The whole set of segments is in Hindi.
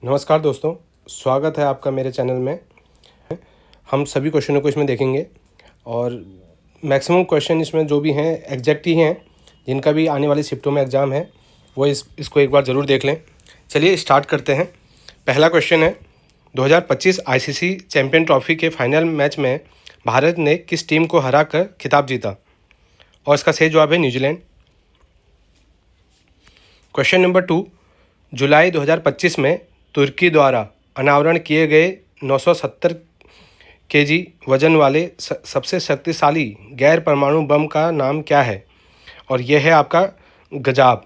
नमस्कार दोस्तों, स्वागत है आपका मेरे चैनल में। हम सभी क्वेश्चनों को इसमें देखेंगे और मैक्सिमम क्वेश्चन इसमें जो भी हैं एग्जैक्ट ही हैं, जिनका भी आने वाली शिफ्टों में एग्ज़ाम है वो इसको एक बार ज़रूर देख लें। चलिए स्टार्ट करते हैं। पहला क्वेश्चन है, 2025 आईसीसी चैम्पियन ट्रॉफी के फाइनल मैच में भारत ने किस टीम को हरा कर खिताब जीता? और इसका सही जवाब है न्यूजीलैंड। क्वेश्चन नंबर 2, जुलाई 2025 में तुर्की द्वारा अनावरण किए गए 970 केजी वजन वाले सबसे शक्तिशाली गैर परमाणु बम का नाम क्या है? और यह है आपका गजाब।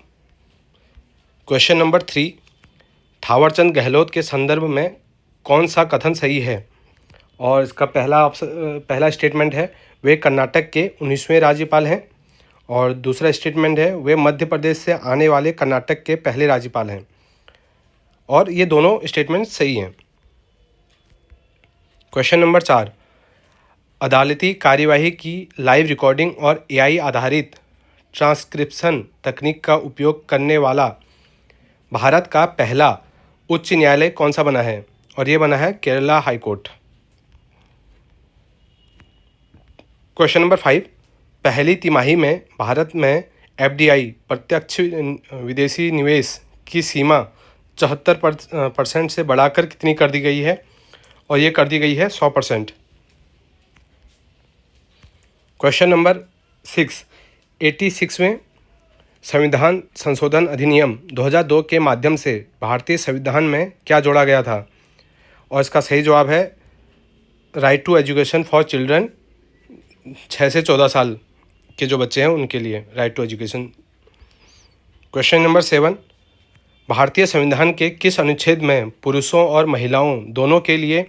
क्वेश्चन नंबर 3, थावरचंद गहलोत के संदर्भ में कौन सा कथन सही है? और इसका पहला स्टेटमेंट है वे कर्नाटक के 19वें राज्यपाल हैं, और दूसरा स्टेटमेंट है वे मध्य प्रदेश से आने वाले कर्नाटक के पहले राज्यपाल हैं। और ये दोनों स्टेटमेंट सही हैं। क्वेश्चन नंबर 4, अदालती कार्यवाही की लाइव रिकॉर्डिंग और एआई आधारित ट्रांसक्रिप्शन तकनीक का उपयोग करने वाला भारत का पहला उच्च न्यायालय कौन सा बना है? और ये बना है Kerala high court. Question number 5, पहली तिमाही में भारत में एफडीआई प्रत्यक्ष विदेशी निवेश की सीमा 74% से बढ़ाकर कितनी कर दी गई है? और ये कर दी गई है 100%। क्वेश्चन नंबर 6, 86वें संविधान संशोधन अधिनियम 2002 के माध्यम से भारतीय संविधान में क्या जोड़ा गया था? और इसका सही जवाब है right to education for children. 6 से 14 साल के जो बच्चे हैं उनके लिए right to education. Question number 7, भारतीय संविधान के किस अनुच्छेद में पुरुषों और महिलाओं दोनों के लिए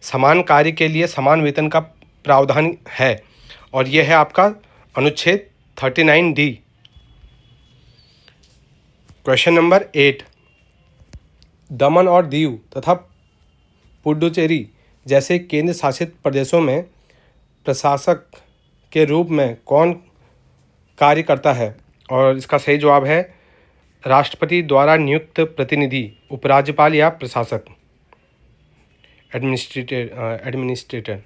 समान कार्य के लिए समान वेतन का प्रावधान है? और यह है आपका अनुच्छेद 39D। क्वेश्चन नंबर 8, दमन और दीव तथा पुडुचेरी जैसे केंद्र शासित प्रदेशों में प्रशासक के रूप में कौन कार्य करता है? और इसका सही जवाब है राष्ट्रपति द्वारा नियुक्त प्रतिनिधि, उपराज्यपाल या प्रशासक, एडमिनिस्ट्रेटर।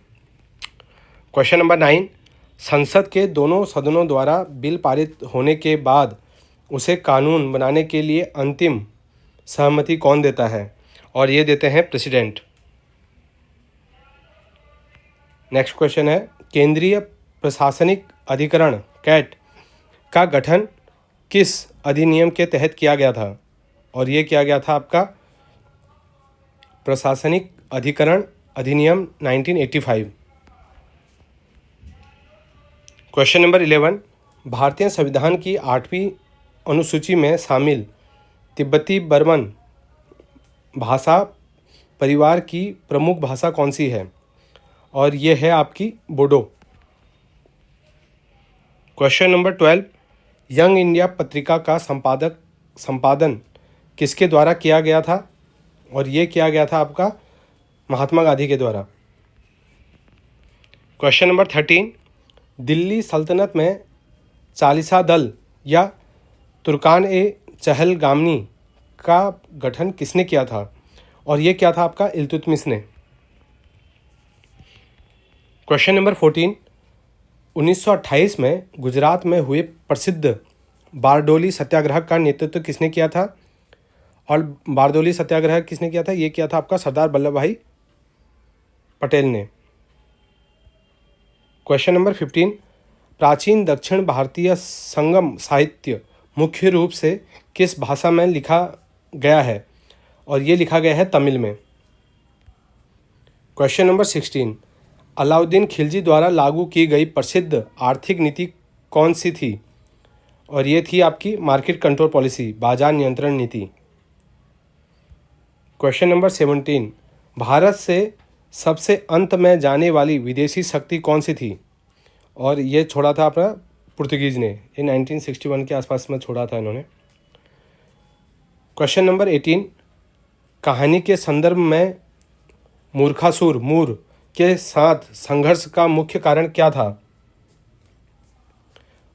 क्वेश्चन नंबर 9, संसद के दोनों सदनों द्वारा बिल पारित होने के बाद उसे कानून बनाने के लिए अंतिम सहमति कौन देता है? और ये देते हैं प्रेसिडेंट। नेक्स्ट क्वेश्चन है, केंद्रीय प्रशासनिक अधिकरण कैट का गठन किस अधिनियम के तहत किया गया था? और ये किया गया था आपका प्रशासनिक अधिकरण अधिनियम 1985। क्वेश्चन नंबर 11, भारतीय संविधान की 8वीं अनुसूची में शामिल तिब्बती बर्मन भाषा परिवार की प्रमुख भाषा कौन सी है? और ये है आपकी Bodo. Question number 12, young India पत्रिका का संपादन किसके द्वारा किया गया था? और ये किया गया था आपका महात्मा गांधी के द्वारा। क्वेश्चन नंबर 13, दिल्ली सल्तनत में चालीसा दल या तुर्कान ए चहलगामी का गठन किसने किया था? और ये क्या था आपका इल्तुतमिश ने। क्वेश्चन नंबर 14, 1928 में गुजरात में हुए प्रसिद्ध बारडोली सत्याग्रह का नेतृत्व किसने किया था? और बारडोली सत्याग्रह किसने किया था? ये किया था आपका सरदार वल्लभ भाई पटेल ने। क्वेश्चन नंबर 15, प्राचीन दक्षिण भारतीय संगम साहित्य मुख्य रूप से किस भाषा में लिखा गया है? और ये लिखा गया है तमिल में। क्वेश्चन नंबर 16, अलाउद्दीन खिलजी द्वारा लागू की गई प्रसिद्ध आर्थिक नीति कौन सी थी? और ये थी आपकी मार्केट कंट्रोल पॉलिसी, बाजार नियंत्रण नीति। क्वेश्चन नंबर 17, भारत से सबसे अंत में जाने वाली विदेशी शक्ति कौन सी थी? और ये छोड़ा था अपना पुर्तगीज ने, ये 1961 के आसपास में छोड़ा था इन्होंने। क्वेश्चन नंबर 18, कहानी के संदर्भ में मूर्खासुर मूर के साथ संघर्ष का मुख्य कारण क्या था?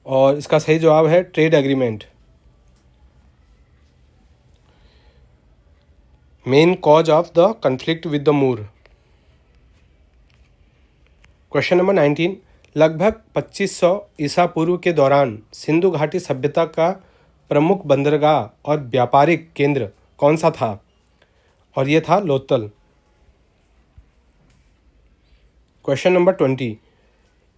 और इसका सही जवाब है trade agreement. Main cause of the conflict with the Moor. Question number 19, लगभग 2500 ईसा पूर्व के दौरान सिंधु घाटी सभ्यता का प्रमुख बंदरगाह और व्यापारिक केंद्र कौन सा था? और ये था लोथल। क्वेश्चन नंबर 20,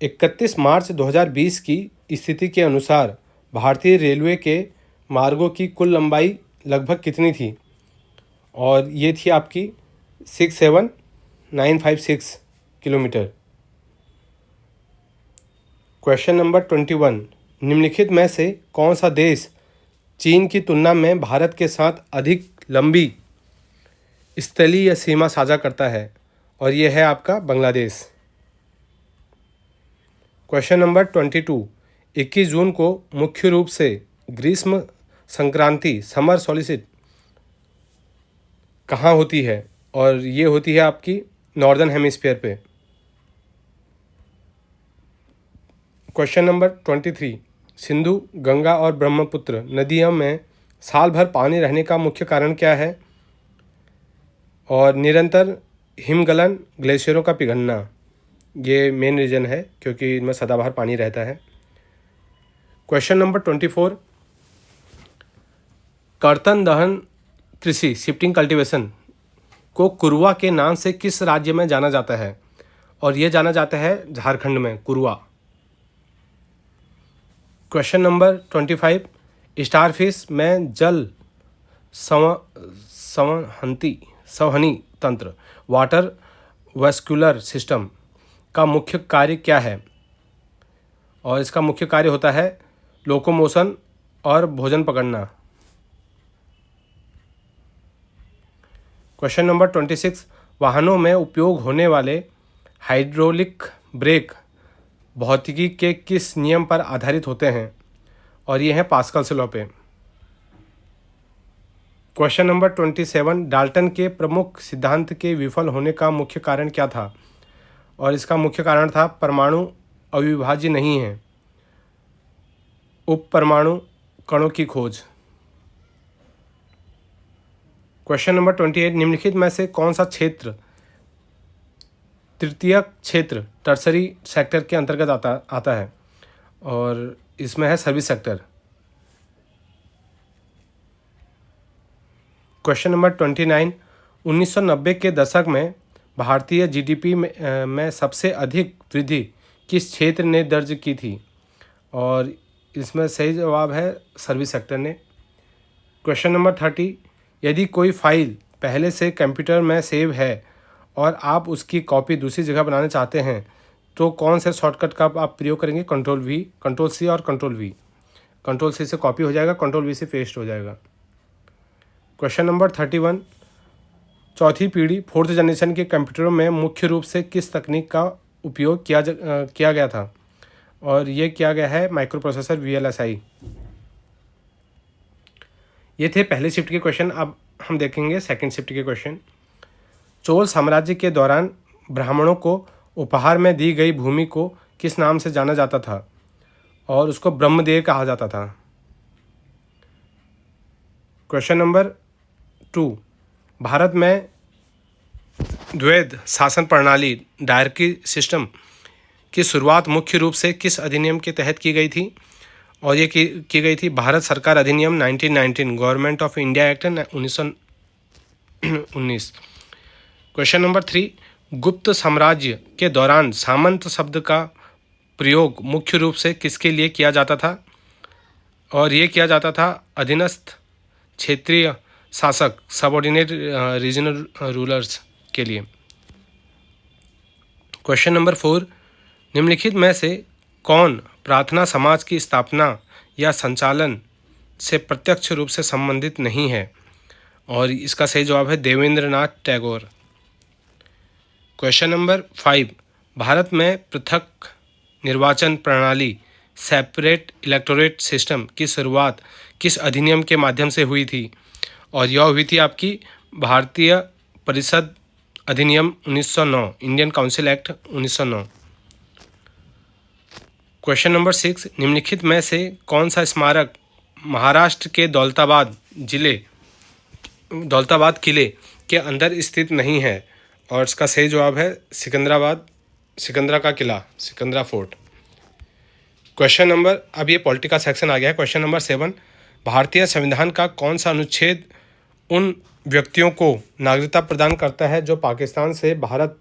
31 मार्च 2020 की स्थिति के अनुसार भारतीय रेलवे के मार्गों की कुल लंबाई लगभग कितनी थी? और ये थी आपकी 67956 किलोमीटर। क्वेश्चन नंबर 21, निम्नलिखित में से कौन सा देश चीन की तुलना में भारत के साथ अधिक लंबी स्थलीय सीमा साझा करता है? और यह है आपका बांग्लादेश। क्वेश्चन नंबर 22, 21 जून को मुख्य रूप से ग्रीष्म संक्रांति समर सॉलिस्टिस कहाँ होती है? और ये होती है आपकी नॉर्दर्न हेमिस्फीयर पे। क्वेश्चन नंबर 23, सिंधु, गंगा और ब्रह्मपुत्र नदियों में साल भर पानी रहने का मुख्य कारण क्या है? और निरंतर हिमगलन, ग्लेशियरों का पिघलना, ये मेन रीज़न है क्योंकि इनमें सदाबहार पानी रहता है। क्वेश्चन नंबर 24, कर्तन दहन कृषि शिफ्टिंग कल्टीवेशन को कुरवा के नाम से किस राज्य में जाना जाता है? और ये जाना जाता है झारखंड में, कुरवा। क्वेश्चन नंबर 25, स्टारफिश में जल संवहनी तंत्र वाटर वैस्कुलर सिस्टम का मुख्य कार्य क्या है? और इसका मुख्य कार्य होता है लोकोमोशन और भोजन पकड़ना। क्वेश्चन नंबर 26, वाहनों में उपयोग होने वाले हाइड्रोलिक ब्रेक भौतिकी के किस नियम पर आधारित होते हैं? और ये है पास्कल्स लॉ पे। क्वेश्चन नंबर 27, डाल्टन के प्रमुख सिद्धांत के विफल होने का मुख्य कारण क्या था? और इसका मुख्य कारण था परमाणु अविभाज्य नहीं है, उप परमाणु कणों की खोज। क्वेश्चन नंबर 28, निम्नलिखित में से कौन सा क्षेत्र तृतीयक क्षेत्र टर्सरी सेक्टर के अंतर्गत आता है? और इसमें है सर्विस सेक्टर। क्वेश्चन नंबर 29, 1990 के दशक में भारतीय जीडीपी में सबसे अधिक वृद्धि किस क्षेत्र ने दर्ज की थी? और इसमें सही जवाब है सर्विस सेक्टर ने। क्वेश्चन नंबर 30, यदि कोई फाइल पहले से कंप्यूटर में सेव है और आप उसकी कॉपी दूसरी जगह बनाना चाहते हैं तो कौन से शॉर्टकट का आप प्रयोग करेंगे? कंट्रोल वी, कंट्रोल सी और कंट्रोल वी। कंट्रोल सी से कॉपी हो जाएगा, कंट्रोल वी से पेस्ट हो जाएगा। क्वेश्चन नंबर 31, चौथी पीढ़ी फोर्थ जनरेशन के कंप्यूटरों में मुख्य रूप से किस तकनीक का उपयोग किया गया था? और ये किया गया है माइक्रो प्रोसेसर VLSI। ये थे पहले शिफ्ट के क्वेश्चन। अब हम देखेंगे सेकंड शिफ्ट के क्वेश्चन। चोल साम्राज्य के दौरान ब्राह्मणों को उपहार में दी गई भूमि को किस नाम से जाना जाता था? और उसको ब्रह्मदेव कहा जाता था। क्वेश्चन नंबर 2, भारत में द्वैध शासन प्रणाली डायरकी सिस्टम की शुरुआत मुख्य रूप से किस अधिनियम के तहत की गई थी? और ये की गई थी भारत सरकार अधिनियम 1919, government of India act 1919। Question number 3, गुप्त साम्राज्य के दौरान सामंत शब्द का प्रयोग मुख्य रूप से किसके लिए किया जाता था? और ये किया जाता था अधीनस्थ क्षेत्रीय शासक, सबऑर्डिनेट रीजनल रूलर्स के लिए। क्वेश्चन नंबर 4, निम्नलिखित में से कौन प्रार्थना समाज की स्थापना या संचालन से प्रत्यक्ष रूप से संबंधित नहीं है? और इसका सही जवाब है देवेंद्रनाथ टैगोर। क्वेश्चन नंबर 5, भारत में पृथक निर्वाचन प्रणाली सेपरेट इलेक्टोरेट सिस्टम की शुरुआत किस अधिनियम के माध्यम से हुई थी? और यह हुई थी आपकी भारतीय परिषद अधिनियम 1909, Indian council act 1909। Question number 6, निम्नलिखित में से कौन सा स्मारक महाराष्ट्र के दौलताबाद किले के अंदर स्थित नहीं है? और इसका सही जवाब है सिकंदरा का किला, सिकंदरा फोर्ट। क्वेश्चन नंबर, अब ये पॉलिटी का सेक्शन आ गया है। क्वेश्चन नंबर 7, भारतीय संविधान का कौन सा अनुच्छेद उन व्यक्तियों को नागरिकता प्रदान करता है जो पाकिस्तान से भारत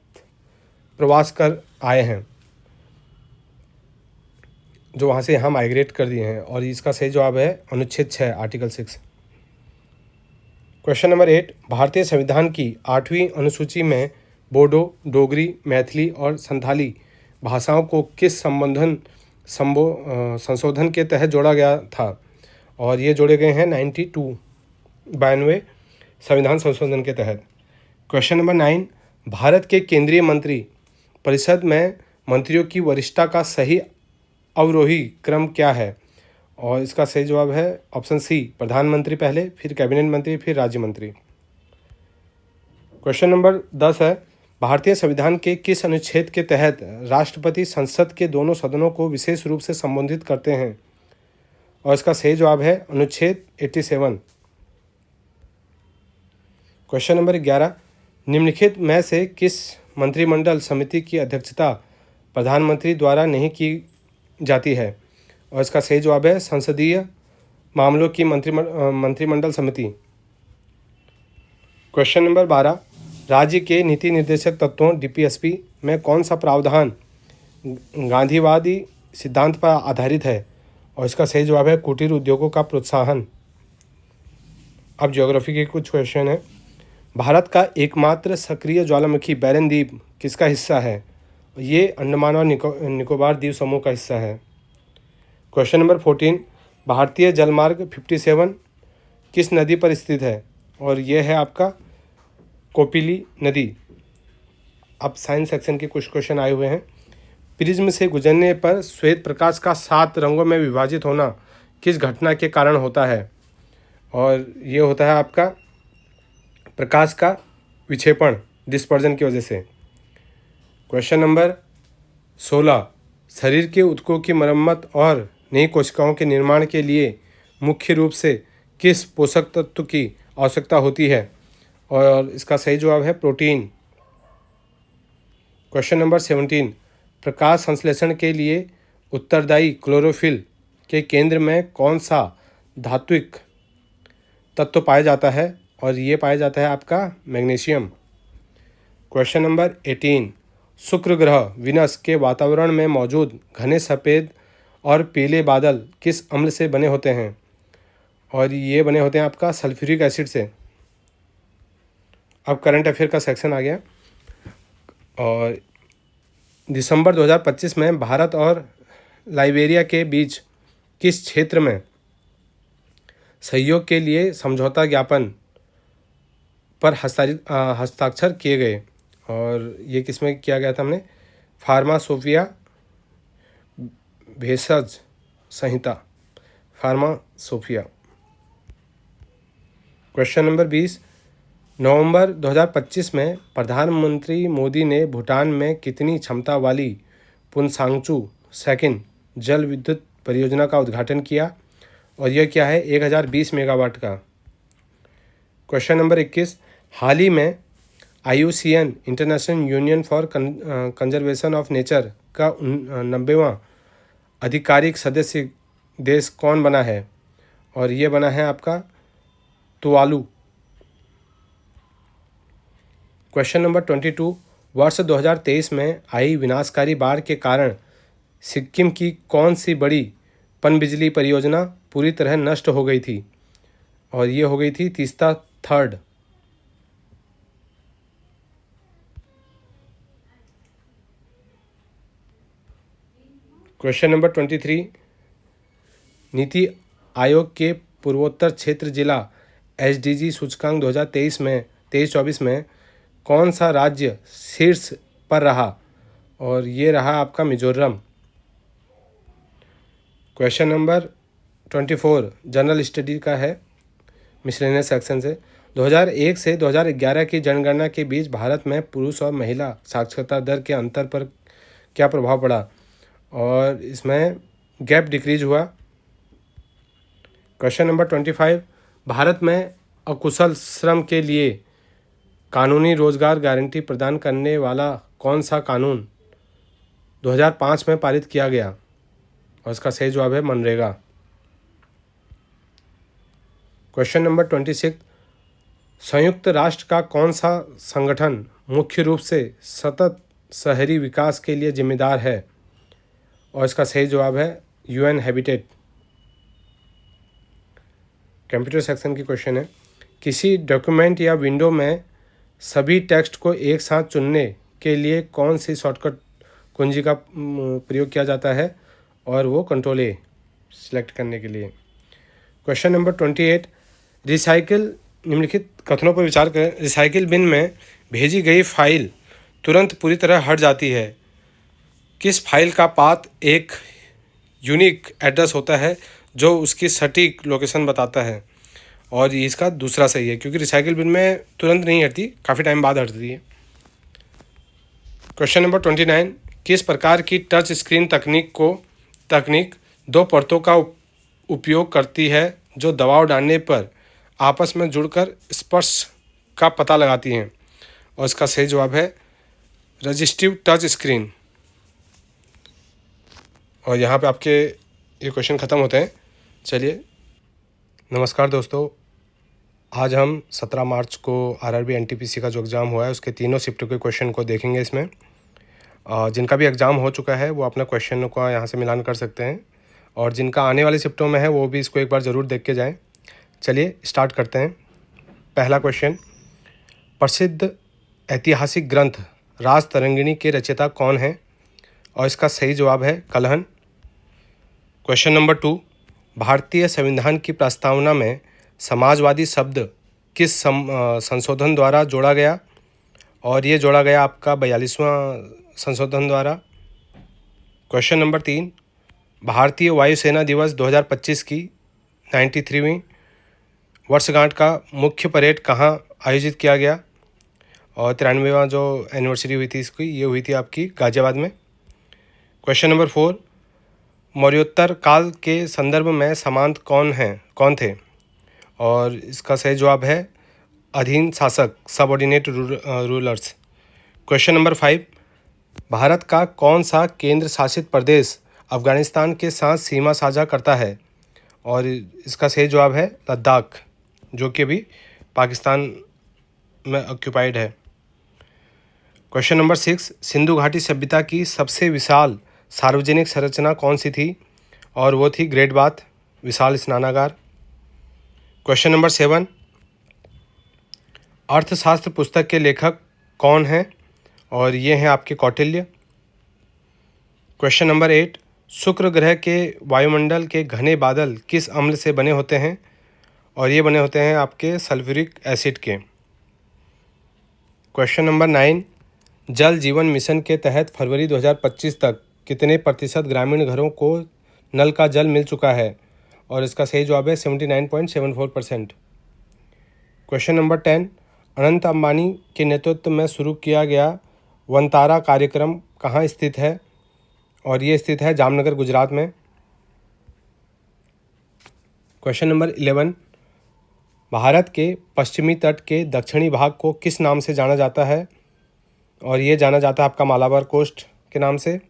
प्रवास कर आए हैं, जो वहाँ से यहाँ माइग्रेट कर दिए हैं? और इसका सही जवाब है अनुच्छेद 6, आर्टिकल 6। क्वेश्चन नंबर 8, भारतीय संविधान की 8वीं अनुसूची में बोडो, डोगरी, मैथिली और संथाली भाषाओं को किस संशोधन के तहत जोड़ा गया था? और ये जोड़े गए हैं 92 संविधान संशोधन के तहत। क्वेश्चन नंबर 9, भारत के केंद्रीय मंत्री परिषद में मंत्रियों की वरिष्ठता का सही अवरोही क्रम क्या है? और इसका सही जवाब है ऑप्शन सी, प्रधानमंत्री पहले, फिर कैबिनेट मंत्री, फिर राज्य मंत्री। क्वेश्चन नंबर 10 है, भारतीय संविधान के किस अनुच्छेद के तहत राष्ट्रपति संसद के दोनों सदनों को विशेष रूप से संबोधित करते हैं? और इसका सही जवाब है अनुच्छेद 87। क्वेश्चन नंबर 11, निम्नलिखित में से किस मंत्रिमंडल समिति की अध्यक्षता प्रधानमंत्री द्वारा नहीं की जाती है? और इसका सही जवाब है संसदीय मामलों की मंत्रिमंडल समिति। क्वेश्चन नंबर 12, राज्य के नीति निर्देशक तत्वों डीपीएसपी में कौन सा प्रावधान गांधीवादी सिद्धांत पर आधारित है? और इसका सही जवाब है कुटीर उद्योगों का प्रोत्साहन। अब ज्योग्राफी के कुछ क्वेश्चन हैं। भारत का एकमात्र सक्रिय ज्वालामुखी बैरन द्वीप किसका हिस्सा है? ये अंडमान और निकोबार द्वीप समूह का हिस्सा है। क्वेश्चन नंबर 14, भारतीय जलमार्ग 57 किस नदी पर स्थित है? और यह है आपका कोपिली नदी। अब साइंस सेक्शन के कुछ क्वेश्चन आए हुए हैं। प्रिज्म से गुजरने पर श्वेत प्रकाश का 7 रंगों में विभाजित होना किस घटना के कारण होता है? और ये होता है आपका प्रकाश का विक्षेपण, डिस्पर्जन की वजह से। क्वेश्चन नंबर 16, शरीर के ऊतकों की मरम्मत और नई कोशिकाओं के निर्माण के लिए मुख्य रूप से किस पोषक तत्व की आवश्यकता होती है? और इसका सही जवाब है प्रोटीन। क्वेश्चन नंबर 17, प्रकाश संश्लेषण के लिए उत्तरदायी क्लोरोफिल के केंद्र में कौन सा धात्विक तत्व पाया जाता है? और ये पाया जाता है आपका मैग्नीशियम। क्वेश्चन नंबर 18, शुक्र ग्रह विनस के वातावरण में मौजूद घने सफ़ेद और पीले बादल किस अम्ल से बने होते हैं? और ये बने होते हैं आपका सल्फ्यूरिक एसिड से। अब करंट अफेयर का सेक्शन आ गया। और दिसंबर 2025 में भारत और लाइबेरिया के बीच किस क्षेत्र में सहयोग के लिए समझौता ज्ञापन पर हस्ताक्षर किए गए? और ये किस में किया गया था हमने? फार्मासोफिया भेषज संहिता, फार्मासोफिया। क्वेश्चन नंबर 20, नवंबर 2025 में प्रधानमंत्री मोदी ने भूटान में कितनी क्षमता वाली पुनसांगचू सेकंड जल विद्युत परियोजना का उद्घाटन किया? और यह क्या है? 1020 मेगावाट का। क्वेश्चन नंबर 21, हाल ही में IUCN international union for conservation of nature का 90वां आधिकारिक सदस्य देश कौन बना है? और ये बना है आपका तुवालू। क्वेश्चन नंबर 22, वर्ष 2023 में आई विनाशकारी बाढ़ के कारण सिक्किम की कौन सी बड़ी पनबिजली परियोजना पूरी तरह नष्ट हो गई थी? और ये हो गई थी Teesta third. Question number 23, NITI Aayog के पूर्वोत्तर क्षेत्र जिला SDG सूचकांक 2023 में 23-24 में कौन सा राज्य शीर्ष पर रहा? और ये रहा आपका Mizoram. Question number 24 general study का है, मिसलेनियस सेक्शन से। 2001 से 2011 की जनगणना के बीच भारत में पुरुष और महिला साक्षरता दर के अंतर पर क्या प्रभाव पड़ा? और इसमें गैप डिक्रीज हुआ। क्वेश्चन नंबर 25, भारत में अकुशल श्रम के लिए कानूनी रोजगार गारंटी प्रदान करने वाला कौन सा कानून 2005 में पारित किया गया? और इसका सही जवाब है मनरेगा। क्वेश्चन नंबर 26, संयुक्त राष्ट्र का कौन सा संगठन मुख्य रूप से सतत शहरी विकास के लिए जिम्मेदार है? और इसका सही जवाब है यूएन हैबिटेट। कंप्यूटर सेक्शन की क्वेश्चन है, किसी डॉक्यूमेंट या विंडो में सभी टेक्स्ट को एक साथ चुनने के लिए कौन सी शॉर्टकट कुंजी का प्रयोग किया जाता है? और वो कंट्रोल ए सिलेक्ट करने के लिए। क्वेश्चन नंबर 28, रिसाइकिल निम्नलिखित कथनों पर विचार करें। रिसाइकिल बिन में भेजी गई फाइल तुरंत पूरी तरह हट जाती है। किस फाइल का पाथ एक यूनिक एड्रेस होता है जो उसकी सटीक लोकेशन बताता है? और इसका दूसरा सही है, क्योंकि रिसाइकिल बिन में तुरंत नहीं हटती, काफ़ी टाइम बाद हटती है। क्वेश्चन नंबर 29, किस प्रकार की टच स्क्रीन तकनीक दो परतों का उपयोग करती है जो दबाव डालने पर आपस में जुड़कर स्पर्श का पता लगाती हैं? और इसका सही जवाब है रजिस्टिव टच स्क्रीन। और यहाँ पे आपके ये क्वेश्चन ख़त्म होते हैं। चलिए, नमस्कार दोस्तों, आज हम 17 मार्च को आरआरबी एनटीपीसी का जो एग्ज़ाम हुआ है उसके तीनों शिफ्ट के क्वेश्चन को देखेंगे। इसमें जिनका भी एग्ज़ाम हो चुका है वो अपना क्वेश्चन का यहाँ से मिलान कर सकते हैं, और जिनका आने वाले शिफ्टों में है वो भी इसको एक बार ज़रूर देख के जाएँ। चलिए स्टार्ट करते हैं। पहला क्वेश्चन, प्रसिद्ध ऐतिहासिक ग्रंथ राजतरंगिणी के रचयिता कौन है? और इसका सही जवाब है कलहन। क्वेश्चन नंबर 2, भारतीय संविधान की प्रस्तावना में समाजवादी शब्द किस संशोधन द्वारा जोड़ा गया? और ये जोड़ा गया आपका 42वां संशोधन द्वारा। क्वेश्चन नंबर 3, भारतीय वायुसेना दिवस 2025 की 93वीं वर्षगांठ का मुख्य परेड कहाँ आयोजित किया गया? और 93वां जो एनिवर्सरी हुई थी इसकी, ये हुई थी आपकी गाज़ियाबाद में। क्वेश्चन नंबर 4, मौर्योत्तर काल के संदर्भ में सामंत कौन थे? और इसका सही जवाब है अधीन शासक, subordinate rulers. Question number 5, Bharat का कौन सा केंद्र शासित प्रदेश अफगानिस्तान के साथ सीमा साझा करता है? और इसका सही जवाब है लद्दाख, जो कि अभी पाकिस्तान में ऑक्यूपाइड है। क्वेश्चन नंबर 6, सिंधु घाटी सभ्यता की सबसे विशाल सार्वजनिक संरचना कौन सी थी? और वो थी ग्रेट बाथ, विशाल स्नानागार। क्वेश्चन नंबर 7, अर्थशास्त्र पुस्तक के लेखक कौन हैं? और ये हैं आपके कौटिल्य। क्वेश्चन नंबर 8, शुक्र ग्रह के वायुमंडल के घने बादल किस अम्ल से बने होते हैं? और ये बने होते हैं आपके सल्फ्यूरिक एसिड के। क्वेश्चन नंबर 9, जल जीवन मिशन के तहत फरवरी 2025 तक कितने प्रतिशत ग्रामीण घरों को नल का जल मिल चुका है? और इसका सही जवाब है 79.74%। क्वेश्चन नंबर 10, अनंत अंबानी के नेतृत्व में शुरू किया गया वनतारा कार्यक्रम कहाँ स्थित है? और ये स्थित है जामनगर, गुजरात में। क्वेश्चन नंबर 11, भारत के पश्चिमी तट के दक्षिणी भाग को किस नाम से जाना जाता है? और ये जाना जाता है आपका मालाबार कोस्ट के नाम से।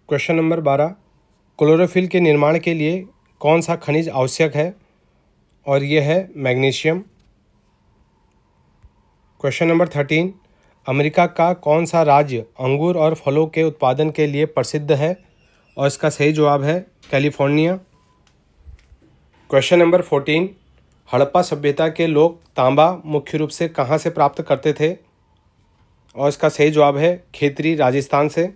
क्वेश्चन नंबर 12, क्लोरोफिल के निर्माण के लिए कौन सा खनिज आवश्यक है? और ये है मैग्नीशियम। क्वेश्चन नंबर 13, अमेरिका का कौन सा राज्य अंगूर और फलों के उत्पादन के लिए प्रसिद्ध है? और इसका सही जवाब है कैलिफोर्निया। क्वेश्चन नंबर 14, हड़प्पा सभ्यता के लोग तांबा मुख्य रूप से कहाँ से प्राप्त करते थे? और इसका सही जवाब है खेतरी, राजस्थान से।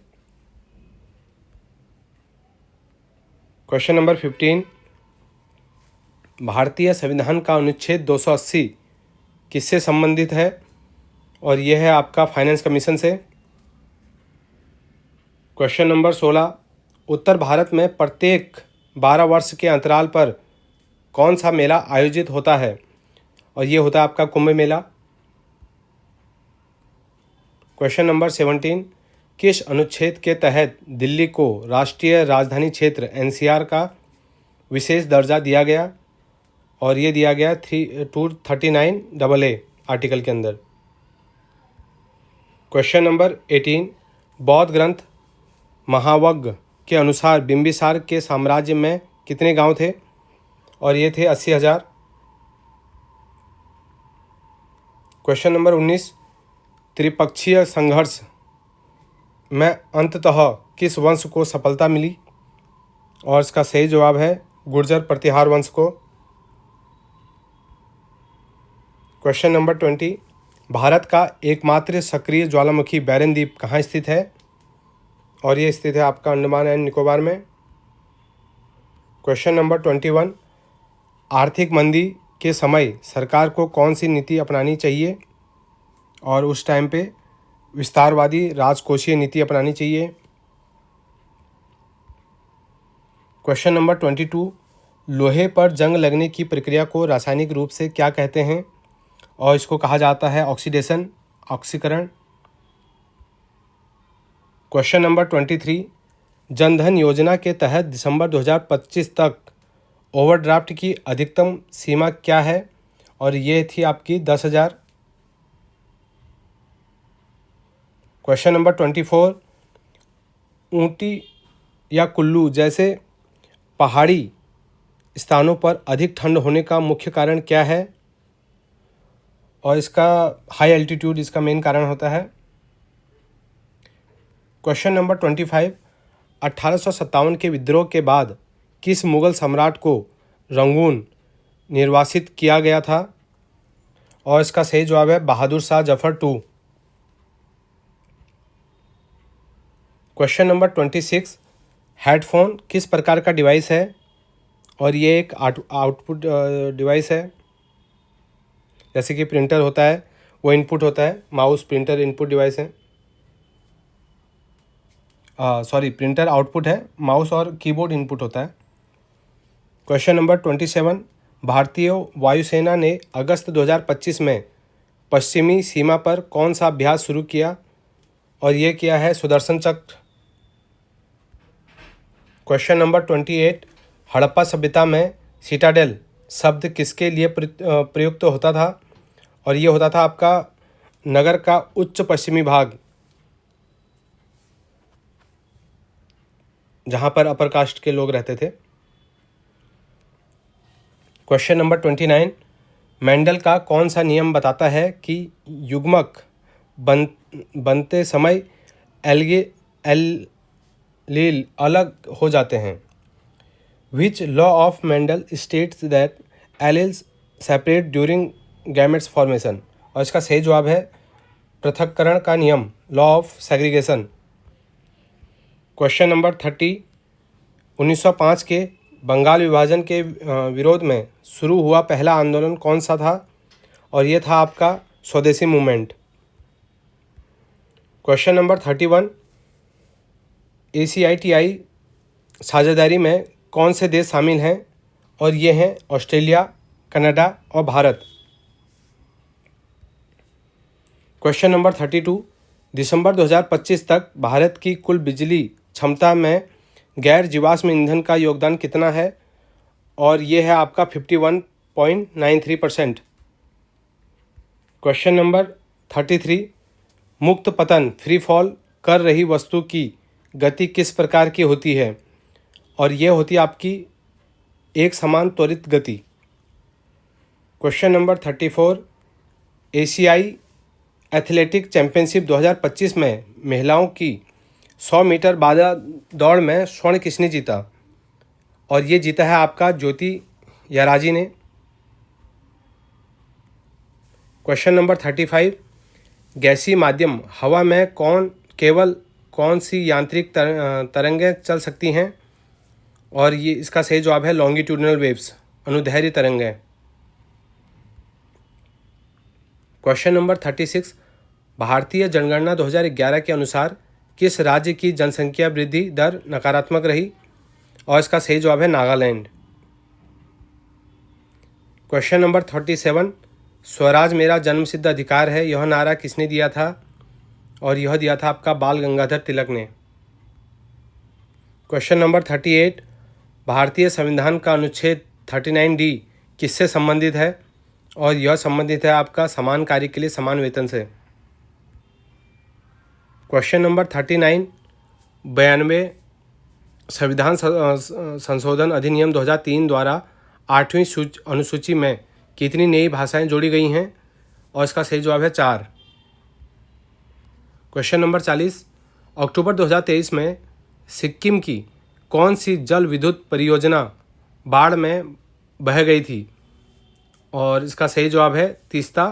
क्वेश्चन नंबर 15, भारतीय संविधान का अनुच्छेद 280 किससे संबंधित है? और यह है आपका फाइनेंस कमीशन से। क्वेश्चन नंबर 16, उत्तर भारत में प्रत्येक 12 वर्ष के अंतराल पर कौन सा मेला आयोजित होता है? और ये होता है आपका कुंभ मेला। क्वेश्चन नंबर 17, किस अनुच्छेद के तहत दिल्ली को राष्ट्रीय राजधानी क्षेत्र एनसीआर का विशेष दर्जा दिया गया? और ये दिया गया 239AA। आर्टिकल के अंदर। क्वेश्चन नंबर 18, बौद्ध ग्रंथ महावग्ग के अनुसार बिंबिसार के साम्राज्य में कितने गांव थे? और ये थे 80,000। क्वेश्चन नंबर 19, त्रिपक्षीय संघर्ष में अंततः किस वंश को सफलता मिली? और इसका सही जवाब है गुर्जर प्रतिहार वंश को। क्वेश्चन नंबर 20, भारत का एकमात्र सक्रिय ज्वालामुखी बैरन द्वीप कहाँ स्थित है? और ये स्थित है आपका अंडमान एंड निकोबार में। क्वेश्चन नंबर 21, आर्थिक मंदी के समय सरकार को कौन सी नीति अपनानी चाहिए? और उस टाइम पे विस्तारवादी राजकोषीय नीति अपनानी चाहिए। क्वेश्चन नंबर 22, लोहे पर जंग लगने की प्रक्रिया को रासायनिक रूप से क्या कहते हैं? और इसको कहा जाता है ऑक्सीडेशन, ऑक्सीकरण। क्वेश्चन नंबर 23, जनधन योजना के तहत दिसंबर 2025 तक ओवरड्राफ्ट की अधिकतम सीमा क्या है? और ये थी आपकी 10,000। क्वेश्चन नंबर 24, ऊटी या कुल्लू जैसे पहाड़ी स्थानों पर अधिक ठंड होने का मुख्य कारण क्या है? और इसका हाई एल्टीट्यूड इसका मेन कारण होता है। क्वेश्चन नंबर 25, 1857 के विद्रोह के बाद किस मुगल सम्राट को रंगून निर्वासित किया गया था? और इसका सही जवाब है Bahadur Shah Zafar 2। Question number 26, headphone किस प्रकार का डिवाइस है? और ये एक आउटपुट डिवाइस है। जैसे कि प्रिंटर होता है वो इनपुट होता है, माउस प्रिंटर इनपुट डिवाइस है। प्रिंटर आउटपुट है, माउस और कीबोर्ड इनपुट होता है। क्वेश्चन नंबर 27, भारतीय वायुसेना ने अगस्त 2025 में पश्चिमी सीमा पर कौन सा अभ्यास शुरू किया? और ये किया है सुदर्शन चक्र। क्वेश्चन नंबर 28, हड़प्पा सभ्यता में सिटाडेल शब्द किसके लिए प्रयुक्त होता था? और ये होता था आपका नगर का उच्च पश्चिमी भाग, जहाँ पर अपर कास्ट के लोग रहते थे। क्वेश्चन नंबर 29, मेंडल का कौन सा नियम बताता है कि युग्मक बनते समय एलील अलग हो जाते हैं? Which law of Mendel states that alleles separate during gametes formation? और इसका सही जवाब है पृथक्करण का नियम, law of segregation. Question number 30, 1905 के बंगाल विभाजन के विरोध में शुरू हुआ पहला आंदोलन कौन सा था? और ये था आपका स्वदेशी मूवमेंट। क्वेश्चन नंबर 31, ACITI साझेदारी में कौन से देश शामिल हैं? और ये हैं ऑस्ट्रेलिया, कनाडा और भारत। क्वेश्चन नंबर 32, दिसंबर 2025 तक भारत की कुल बिजली क्षमता में गैर जीवाश्म ईंधन का योगदान कितना है? और ये है आपका 51.93%। क्वेश्चन नंबर 33, मुक्त पतन फ्री फॉल कर रही वस्तु की गति किस प्रकार की होती है? और ये होती है आपकी एक समान त्वरित गति। क्वेश्चन नंबर 34, एशियाई एथलेटिक चैंपियनशिप 2025 में महिलाओं की 100 मीटर बाधा दौड़ में स्वर्ण किसने जीता? और ये जीता है आपका ज्योति याराजी ने। क्वेश्चन नंबर 35, गैसीय माध्यम हवा में केवल कौन सी यांत्रिक तरंगें चल सकती हैं? और ये इसका सही जवाब है लॉन्गिट्यूडिनल वेव्स, अनुदैर्ध्य तरंगें। क्वेश्चन नंबर 36, भारतीय जनगणना 2011 के अनुसार किस राज्य की जनसंख्या वृद्धि दर नकारात्मक रही? और इसका सही जवाब है नागालैंड। क्वेश्चन नंबर 37, स्वराज मेरा जन्मसिद्ध अधिकार है, यह नारा किसने दिया था? और यह दिया था आपका बाल गंगाधर तिलक ने। क्वेश्चन नंबर 38, भारतीय संविधान का अनुच्छेद 39D किससे संबंधित है? और यह संबंधित है आपका समान कार्य के लिए समान वेतन से। क्वेश्चन नंबर 39, 92 संविधान संशोधन अधिनियम 2003 द्वारा 8वीं अनुसूची में कितनी नई भाषाएं जोड़ी गई हैं? और इसका सही जवाब है 4। क्वेश्चन नंबर 40, अक्टूबर 2023 में सिक्किम की कौन सी जल विद्युत परियोजना बाढ़ में बह गई थी? और इसका सही जवाब है तीस्ता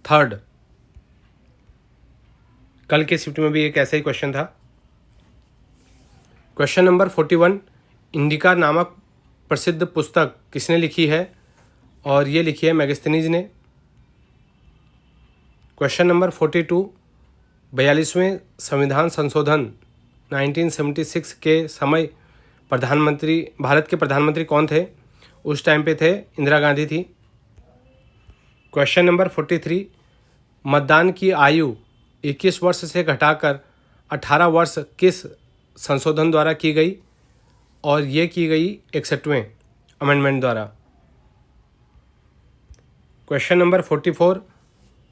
3rd। कल के शिफ्ट में भी एक ऐसा ही क्वेश्चन था। क्वेश्चन नंबर 41, इंडिका नामक प्रसिद्ध पुस्तक किसने लिखी है? और ये लिखी है मैगस्थनीज ने। क्वेश्चन नंबर 42, 42वें संविधान संशोधन 1976 के समय भारत के प्रधानमंत्री कौन थे? उस टाइम पे थे इंदिरा गांधी थी। क्वेश्चन नंबर 43, मतदान की आयु 21 वर्ष से घटाकर 18 वर्ष किस संशोधन द्वारा की गई? और ये की गई 61वें अमेंडमेंट द्वारा। क्वेश्चन नंबर 44,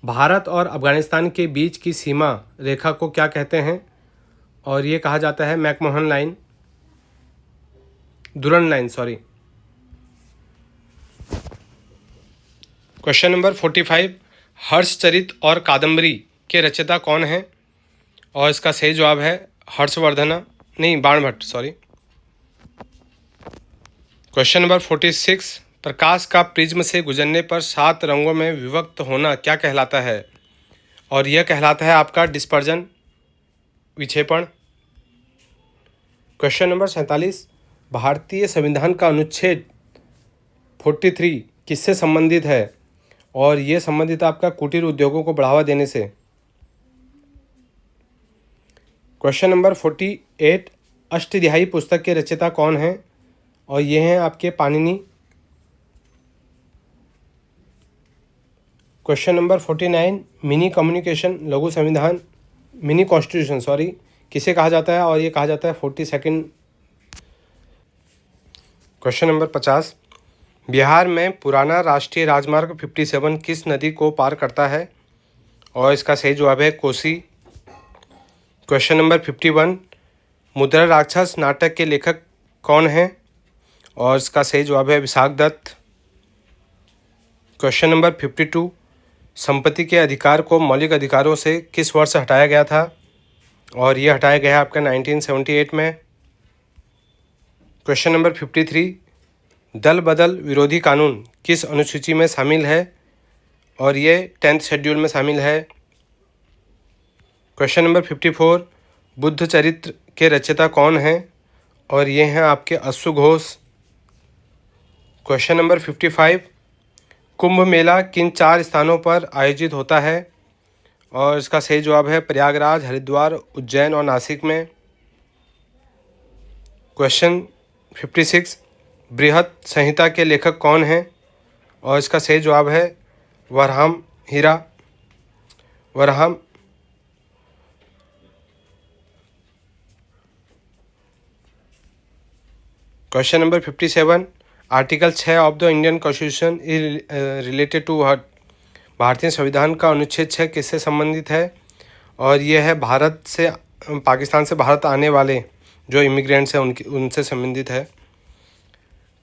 भारत और अफगानिस्तान के बीच की सीमा रेखा को क्या कहते हैं? और ये कहा जाता है McMahon line, Durand line, sorry. Question number 45, Harshacharita और कादम्बरी के रचयिता कौन हैं? और इसका सही जवाब है बाणभट्ट, सॉरी। क्वेश्चन नंबर 46, प्रकाश का प्रिज्म से गुजरने पर 7 रंगों में विभक्त होना क्या कहलाता है? और यह कहलाता है आपका डिस्पर्जन, विक्षेपण। क्वेश्चन नंबर 47, भारतीय संविधान का अनुच्छेद 43 किससे संबंधित है? और ये संबंधित आपका कुटीर उद्योगों को बढ़ावा देने से। क्वेश्चन नंबर 48, अष्टध्यायी पुस्तक के रचयिता कौन हैं? और ये हैं आपके Panini. Question number 49, mini constitution किसे कहा जाता है? और ये कहा जाता है 42nd। क्वेश्चन नंबर 50, बिहार में पुराना राष्ट्रीय राजमार्ग 57 किस नदी को पार करता है? और इसका सही जवाब है कोसी। क्वेश्चन नंबर 51, मुद्रा राक्षस नाटक के लेखक कौन हैं? और इसका सही जवाब है विशाख दत्त। क्वेश्चन नंबर 52, संपत्ति के अधिकार को मौलिक अधिकारों से किस वर्ष हटाया गया था? और ये हटाया गया है आपका 1978 में। क्वेश्चन नंबर 53, दल बदल विरोधी कानून किस अनुसूची में शामिल है? और ये 10th शेड्यूल में शामिल है। क्वेश्चन नंबर 54, बुद्ध चरित्र के रचयिता कौन हैं? और ये हैं आपके अश्व घोष। क्वेश्चन नंबर 55, कुंभ मेला किन 4 स्थानों पर आयोजित होता है? और इसका सही जवाब है प्रयागराज, हरिद्वार, उज्जैन और नासिक में। क्वेश्चन 56, बृहत संहिता के लेखक कौन हैं? और इसका सही जवाब है वरहाम। Question number 57, article 6 of the Indian constitution is related to what? भारतीय संविधान का अनुच्छेद 6 किससे संबंधित है? और यह है पाकिस्तान से भारत आने वाले जो इमिग्रेंट्स हैं उनसे संबंधित है।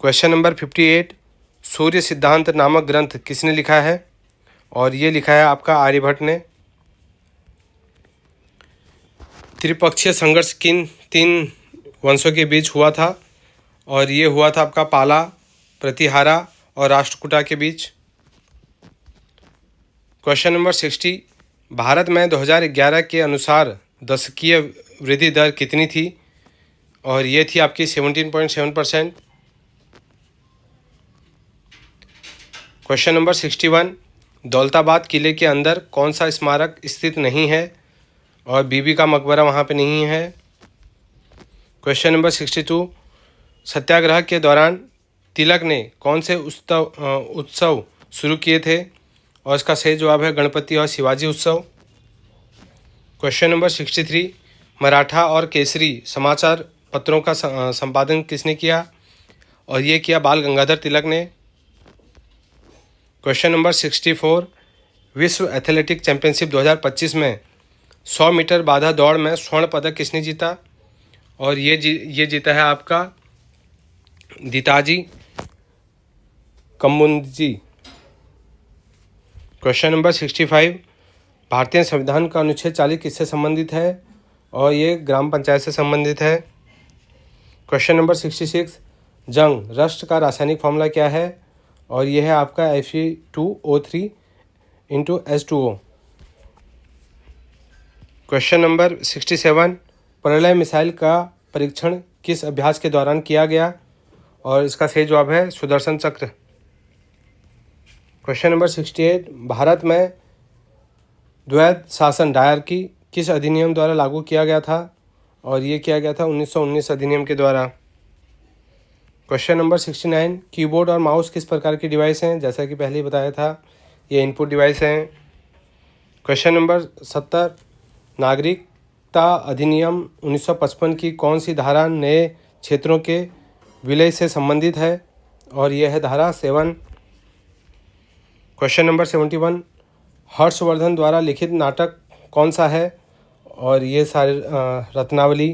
क्वेश्चन नंबर 58, सूर्य सिद्धांत नामक ग्रंथ किसने लिखा है? और ये लिखा है आपका आर्यभट्ट ने। त्रिपक्षीय संघर्ष किन 3 वंशों के बीच हुआ था? और ये हुआ था आपका पाला, प्रतिहारा और राष्ट्रकूटा के बीच। क्वेश्चन नंबर 60, भारत में 2011 के अनुसार दशकीय वृद्धि दर कितनी थी? और ये थी आपकी 17.7%। क्वेश्चन नंबर 61, दौलताबाद किले के अंदर कौन सा स्मारक स्थित नहीं है? और बीबी का मकबरा वहाँ पे नहीं है। क्वेश्चन नंबर 62, सत्याग्रह के दौरान तिलक ने कौन से उत्सव शुरू किए थे? और इसका सही जवाब है गणपति और शिवाजी उत्सव। क्वेश्चन नंबर 63, मराठा और केसरी समाचार पत्रों का संपादन किसने किया? और ये किया बाल गंगाधर तिलक ने। क्वेश्चन नंबर 64, विश्व एथलेटिक चैंपियनशिप 2025 में 100 मीटर बाधा दौड़ में स्वर्ण पदक किसने जीता? और ये जीता है आपका दिताजी कम्बुंजी। क्वेश्चन नंबर 65, भारतीय संविधान का अनुच्छेद 40 किससे संबंधित है? और ये ग्राम पंचायत से संबंधित है। क्वेश्चन नंबर 66, जंग रस्ट का रासायनिक फॉर्मूला क्या है? और यह है आपका Fe2O3 × H2O। क्वेश्चन नंबर 67, प्रलय मिसाइल का परीक्षण किस अभ्यास के दौरान किया गया? और इसका सही जवाब है सुदर्शन चक्र। क्वेश्चन नंबर 68, भारत में द्वैध शासन डायरकी किस अधिनियम द्वारा लागू किया गया था? और ये किया गया था 1919 अधिनियम के द्वारा। क्वेश्चन नंबर 69, कीबोर्ड और माउस किस प्रकार की डिवाइस हैं? जैसा कि पहले ही बताया था, ये इनपुट डिवाइस हैं। क्वेश्चन नंबर 70, नागरिकता अधिनियम 1955 की कौन सी धारा नए क्षेत्रों के विलय से संबंधित है? और यह है धारा 7। क्वेश्चन नंबर 71, हर्षवर्धन द्वारा लिखित नाटक कौन सा है? और ये सारे रत्नावली,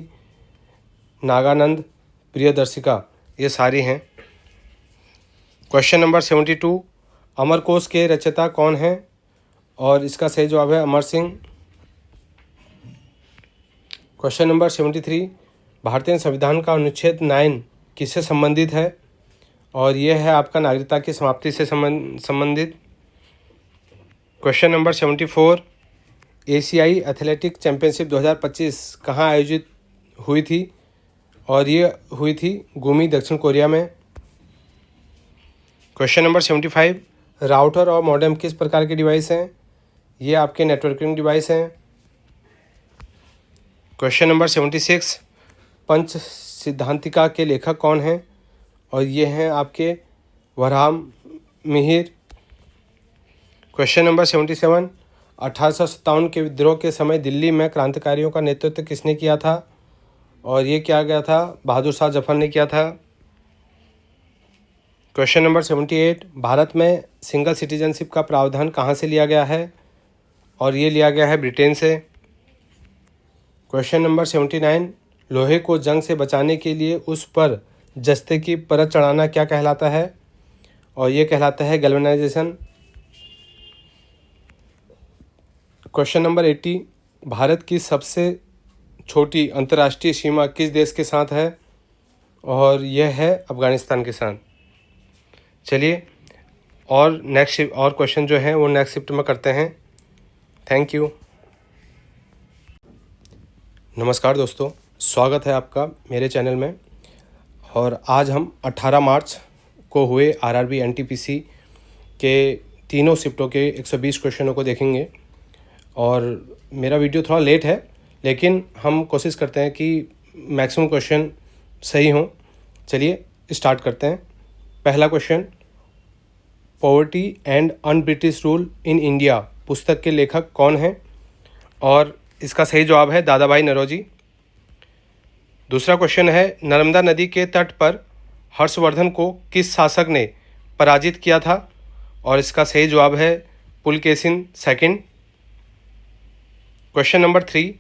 नागानंद, प्रियदर्शिका, ये सारी हैं। क्वेश्चन नंबर 72, अमरकोश के रचयिता कौन हैं? और इसका सही जवाब है अमर सिंह। क्वेश्चन नंबर 73, भारतीय संविधान का अनुच्छेद 9 किससे संबंधित है? और यह है आपका नागरिकता की समाप्ति से संबंधित। क्वेश्चन नंबर 74, एशियाई एथलेटिक चैंपियनशिप 2025 कहाँ आयोजित हुई थी? और ये हुई थी गुमी, दक्षिण कोरिया में। क्वेश्चन नंबर 75, राउटर और मॉडेम किस प्रकार के डिवाइस हैं? ये आपके नेटवर्किंग डिवाइस हैं। क्वेश्चन नंबर 76, पंच सिद्धांतिका के लेखक कौन हैं? और ये हैं आपके वरहाम मिहिर। क्वेश्चन नंबर 77, 1857 के विद्रोह के समय दिल्ली में क्रांतिकारियों का नेतृत्व किसने किया था? और ये किया गया था बहादुर शाह जफर ने किया था। क्वेश्चन नंबर 78, भारत में सिंगल सिटीजनशिप का प्रावधान कहाँ से लिया गया है? और ये लिया गया है ब्रिटेन से। क्वेश्चन नंबर 79, लोहे को जंग से बचाने के लिए उस पर जस्ते की परत चढ़ाना क्या कहलाता है? और ये कहलाता है गैल्वेनाइजेशन। क्वेश्चन नंबर 80, भारत की सबसे छोटी अंतर्राष्ट्रीय सीमा किस देश के साथ है? और यह है अफ़गानिस्तान के साथ। चलिए और नेक्स्ट और क्वेश्चन जो है वो नेक्स्ट शिफ्ट में करते हैं। Thank you. नमस्कार दोस्तों, स्वागत है आपका मेरे चैनल में। और आज हम 18 मार्च को हुए आरआरबी एनटीपीसी के तीनों शिफ्टों के 120 क्वेश्चनों को देखेंगे। और मेरा वीडियो थोड़ा लेट है, लेकिन हम कोशिश करते हैं कि मैक्सिमम क्वेश्चन सही हों। चलिए स्टार्ट करते हैं। पहला question, poverty and un British rule in India पुस्तक के लेखक कौन हैं? और इसका सही जवाब है दादा भाई नौरोजी। दूसरा क्वेश्चन है, नर्मदा नदी के तट पर हर्षवर्धन को किस शासक ने पराजित किया था? और इसका सही जवाब है पुलकेशिन सेकंड। क्वेश्चन नंबर 3,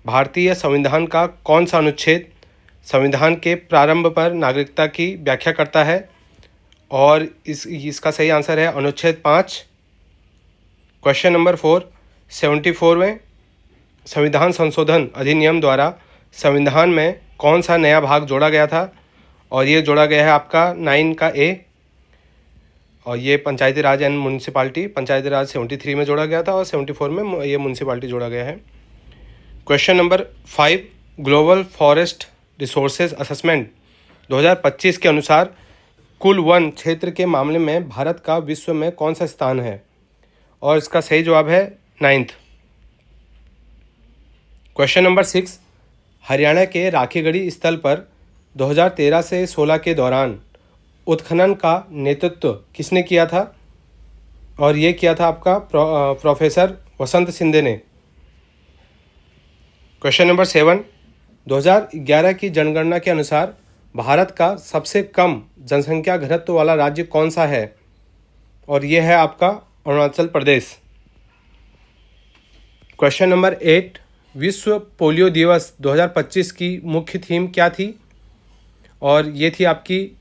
भारतीय संविधान का कौन सा अनुच्छेद संविधान के प्रारंभ पर नागरिकता की व्याख्या करता है? और इसका सही आंसर है अनुच्छेद 5। क्वेश्चन नंबर 4, 74वें संविधान संशोधन अधिनियम द्वारा संविधान में कौन सा नया भाग जोड़ा गया था? और ये जोड़ा गया है आपका 9 का ए। और ये पंचायती राज एंड म्यूनसिपालिटी, पंचायती राज 73 में जोड़ा गया था और 74 में ये म्यूनसिपालिटी जोड़ा गया है। Question number 5, global forest resources assessment 2025 के अनुसार कुल वन क्षेत्र के मामले में भारत का विश्व में कौन सा स्थान है? और इसका सही जवाब है 9th। क्वेश्चन नंबर 6, हरियाणा के राखीगढ़ी स्थल पर 2013 से 16 के दौरान उत्खनन का नेतृत्व किसने किया था? और ये किया था आपका प्रोफेसर वसंत सिंधे ने। क्वेश्चन नंबर 7, 2011 की जनगणना के अनुसार भारत का सबसे कम जनसंख्या घनत्व वाला राज्य कौन सा है? और ये है आपका अरुणाचल प्रदेश। क्वेश्चन नंबर 8, विश्व पोलियो दिवस 2025 की मुख्य थीम क्या थी? और ये थी आपकी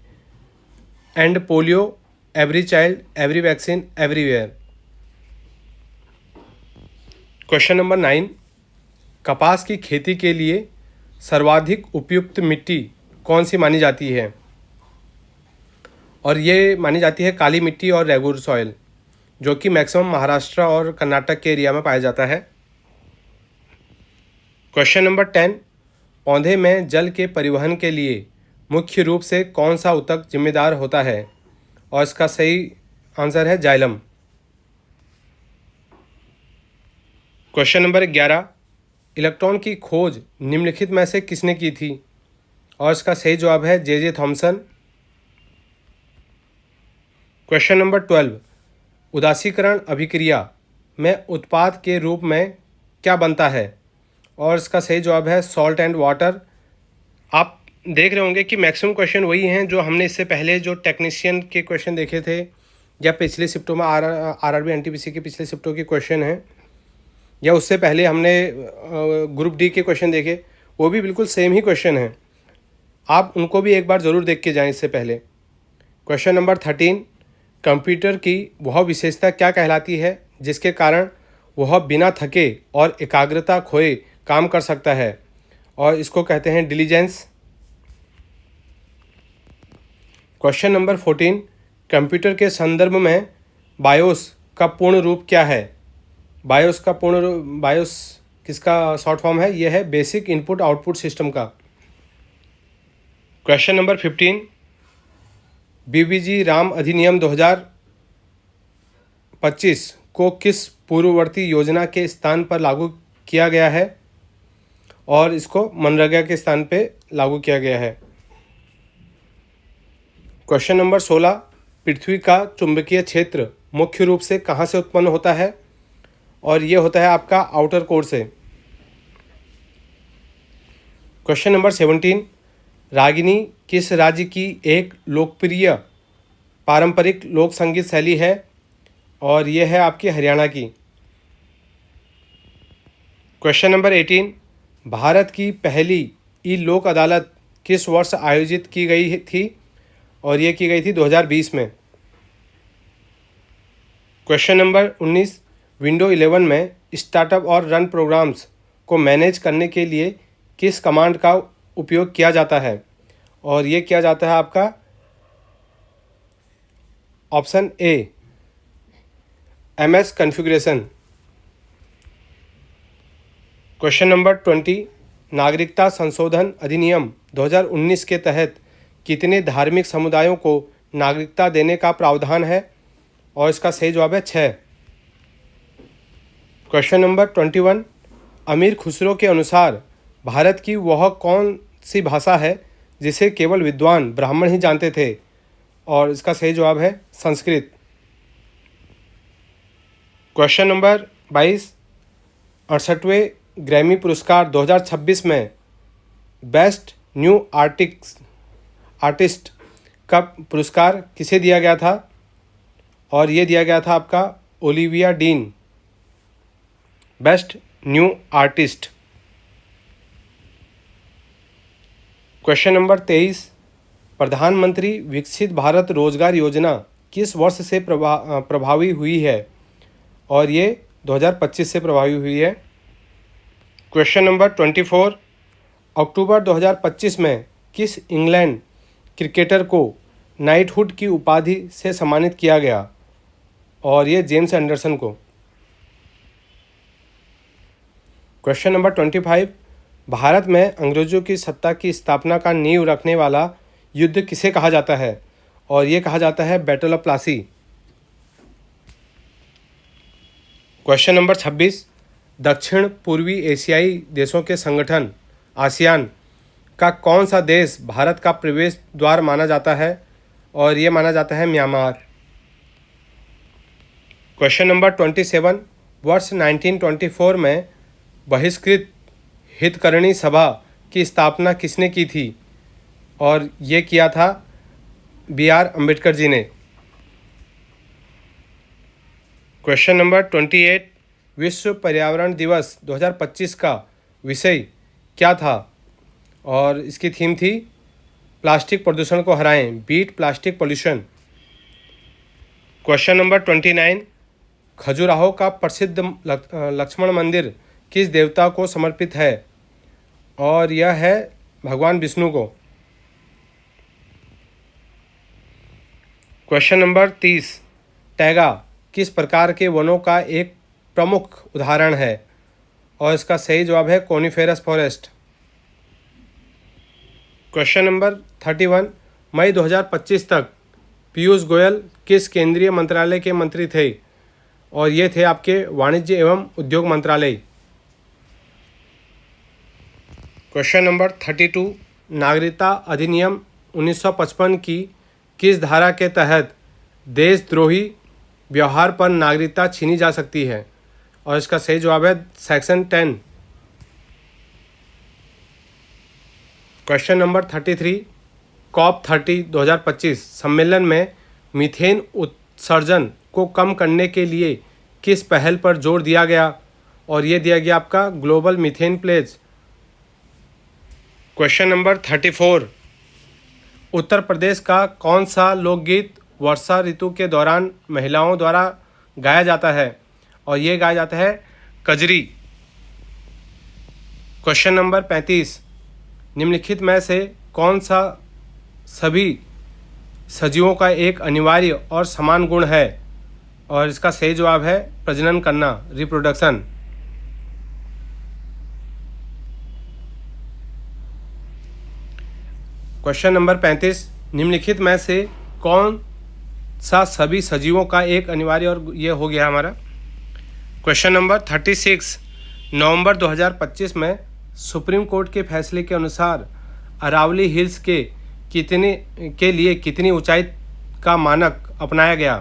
and polio, every child, every vaccine, everywhere. Question number 9, कपास की खेती के लिए सर्वाधिक उपयुक्त मिट्टी कौन सी मानी जाती है? और ये मानी जाती है काली मिट्टी और रेगुर सॉइल, जो कि मैक्सिमम महाराष्ट्र और कर्नाटक के एरिया में पाया जाता है। क्वेश्चन नंबर 10, पौधे में जल के परिवहन के लिए मुख्य रूप से कौन सा ऊतक जिम्मेदार होता है? और इसका सही आंसर है जाइलम। क्वेश्चन नंबर 11, इलेक्ट्रॉन की खोज निम्नलिखित में से किसने की थी? और इसका सही जवाब है जे थॉमसन। क्वेश्चन नंबर 12, उदासीकरण अभिक्रिया में उत्पाद के रूप में क्या बनता है? और इसका सही जवाब है सॉल्ट एंड वाटर। आप देख रहे होंगे कि मैक्सिमम क्वेश्चन वही हैं जो हमने इससे पहले जो टेक्नीशियन के क्वेश्चन देखे थे, या पिछले शिफ्टों में आरआरबी एनटीपीसी के पिछले शिफ्टों के क्वेश्चन हैं, या उससे पहले हमने ग्रुप डी के क्वेश्चन देखे, वो भी बिल्कुल सेम ही क्वेश्चन हैं। आप उनको भी एक बार ज़रूर देख के जाएं इससे पहले। क्वेश्चन नंबर 13, कंप्यूटर की वह विशेषता क्या कहलाती है जिसके कारण वह बिना थके और एकाग्रता खोए काम कर सकता है? और इसको कहते हैं डिलीजेंस। क्वेश्चन नंबर 14, कंप्यूटर के संदर्भ में बायोस का पूर्ण रूप क्या है? बायोस किसका शॉर्ट फॉर्म है? यह है बेसिक इनपुट आउटपुट सिस्टम का। क्वेश्चन नंबर 15, बीबीजी राम अधिनियम 2025 को किस पूर्ववर्ती योजना के स्थान पर लागू किया गया है? और इसको मनरेगा के स्थान पे लागू किया गया है। क्वेश्चन नंबर 16, पृथ्वी का चुंबकीय क्षेत्र मुख्य रूप से कहाँ से उत्पन्न होता है? और ये होता है आपका आउटर कोर से। क्वेश्चन नंबर 17, रागिनी किस राज्य की एक लोकप्रिय पारंपरिक लोक संगीत शैली है? और ये है आपकी हरियाणा की। क्वेश्चन नंबर 18, भारत की पहली ई लोक अदालत किस वर्ष आयोजित की गई थी? और ये की गई थी 2020 में। क्वेश्चन नंबर 19, विंडो 11 में स्टार्टअप और रन प्रोग्राम्स को मैनेज करने के लिए किस कमांड का उपयोग किया जाता है? और ये किया जाता है आपका option A, MS configuration. Question number 20, नागरिकता संशोधन अधिनियम 2019 के तहत कितने धार्मिक समुदायों को नागरिकता देने का प्रावधान है? और इसका सही जवाब है 6। क्वेश्चन नंबर 21, अमीर खुसरो के अनुसार भारत की वह कौन सी भाषा है जिसे केवल विद्वान ब्राह्मण ही जानते थे? और इसका सही जवाब है संस्कृत। क्वेश्चन नंबर 22, 68वें ग्रैमी पुरस्कार 2026 में बेस्ट न्यू आर्टिस्ट का पुरस्कार किसे दिया गया था? और ये दिया गया था आपका Olivia dean, best new artist. Question number 23, प्रधानमंत्री विकसित भारत रोजगार योजना किस वर्ष से प्रभावी हुई है? और ये 2025 से प्रभावी हुई है। क्वेश्चन नंबर 24, अक्टूबर 2025 में किस इंग्लैंड क्रिकेटर को नाइटहुड की उपाधि से सम्मानित किया गया? और ये जेम्स एंडरसन को। क्वेश्चन नंबर 25, भारत में अंग्रेजों की सत्ता की स्थापना का नींव रखने वाला युद्ध किसे कहा जाता है? और ये कहा जाता है battle of Plassey. Question number 26, दक्षिण पूर्वी एशियाई देशों के संगठन आसियान का कौन सा देश भारत का प्रवेश द्वार माना जाता है? और ये माना जाता है म्यांमार। क्वेश्चन नंबर 27, वर्ष 1924 में बहिष्कृत हितकरणी सभा की स्थापना किसने की थी? और ये किया था BR अम्बेडकर जी ने। क्वेश्चन नंबर 28, विश्व पर्यावरण दिवस 2025 का विषय क्या था? और इसकी थीम थी प्लास्टिक प्रदूषण को हराएं, beat plastic pollution. Question number 29, Khajuraho का प्रसिद्ध लक्ष्मण मंदिर किस देवता को समर्पित है? और यह है भगवान विष्णु को। क्वेश्चन नंबर 30, टैगा किस प्रकार के वनों का एक प्रमुख उदाहरण है? और इसका सही जवाब है कोनिफेरस फॉरेस्ट। क्वेश्चन नंबर 31, मई 2025 तक पीयूष गोयल किस केंद्रीय मंत्रालय के मंत्री थे? और ये थे आपके वाणिज्य एवं उद्योग मंत्रालय। क्वेश्चन नंबर 32, नागरिकता अधिनियम 1955 की किस धारा के तहत देशद्रोही व्यवहार पर नागरिकता छीनी जा सकती है? और इसका सही जवाब है सेक्शन 10। क्वेश्चन नंबर 33, COP30 2025 सम्मेलन में मीथेन उत्सर्जन को कम करने के लिए किस पहल पर जोर दिया गया? और ये दिया गया आपका global methane pledge. Question number 34, Uttar Pradesh का कौन सा लोकगीत वर्षा ऋतु के दौरान महिलाओं द्वारा गाया जाता है? और ये गाया जाता है कजरी। क्वेश्चन नंबर 35, निम्नलिखित में से कौन सा सभी सजीवों का एक अनिवार्य और समान गुण है? और इसका सही जवाब है प्रजनन करना, रिप्रोडक्शन। क्वेश्चन नंबर 35, निम्नलिखित में से कौन सा सभी सजीवों का एक अनिवार्य और ये हो गया हमारा। क्वेश्चन नंबर 36, नवंबर 2025 में सुप्रीम कोर्ट के फैसले के अनुसार अरावली हिल्स के लिए कितनी ऊंचाई का मानक अपनाया गया?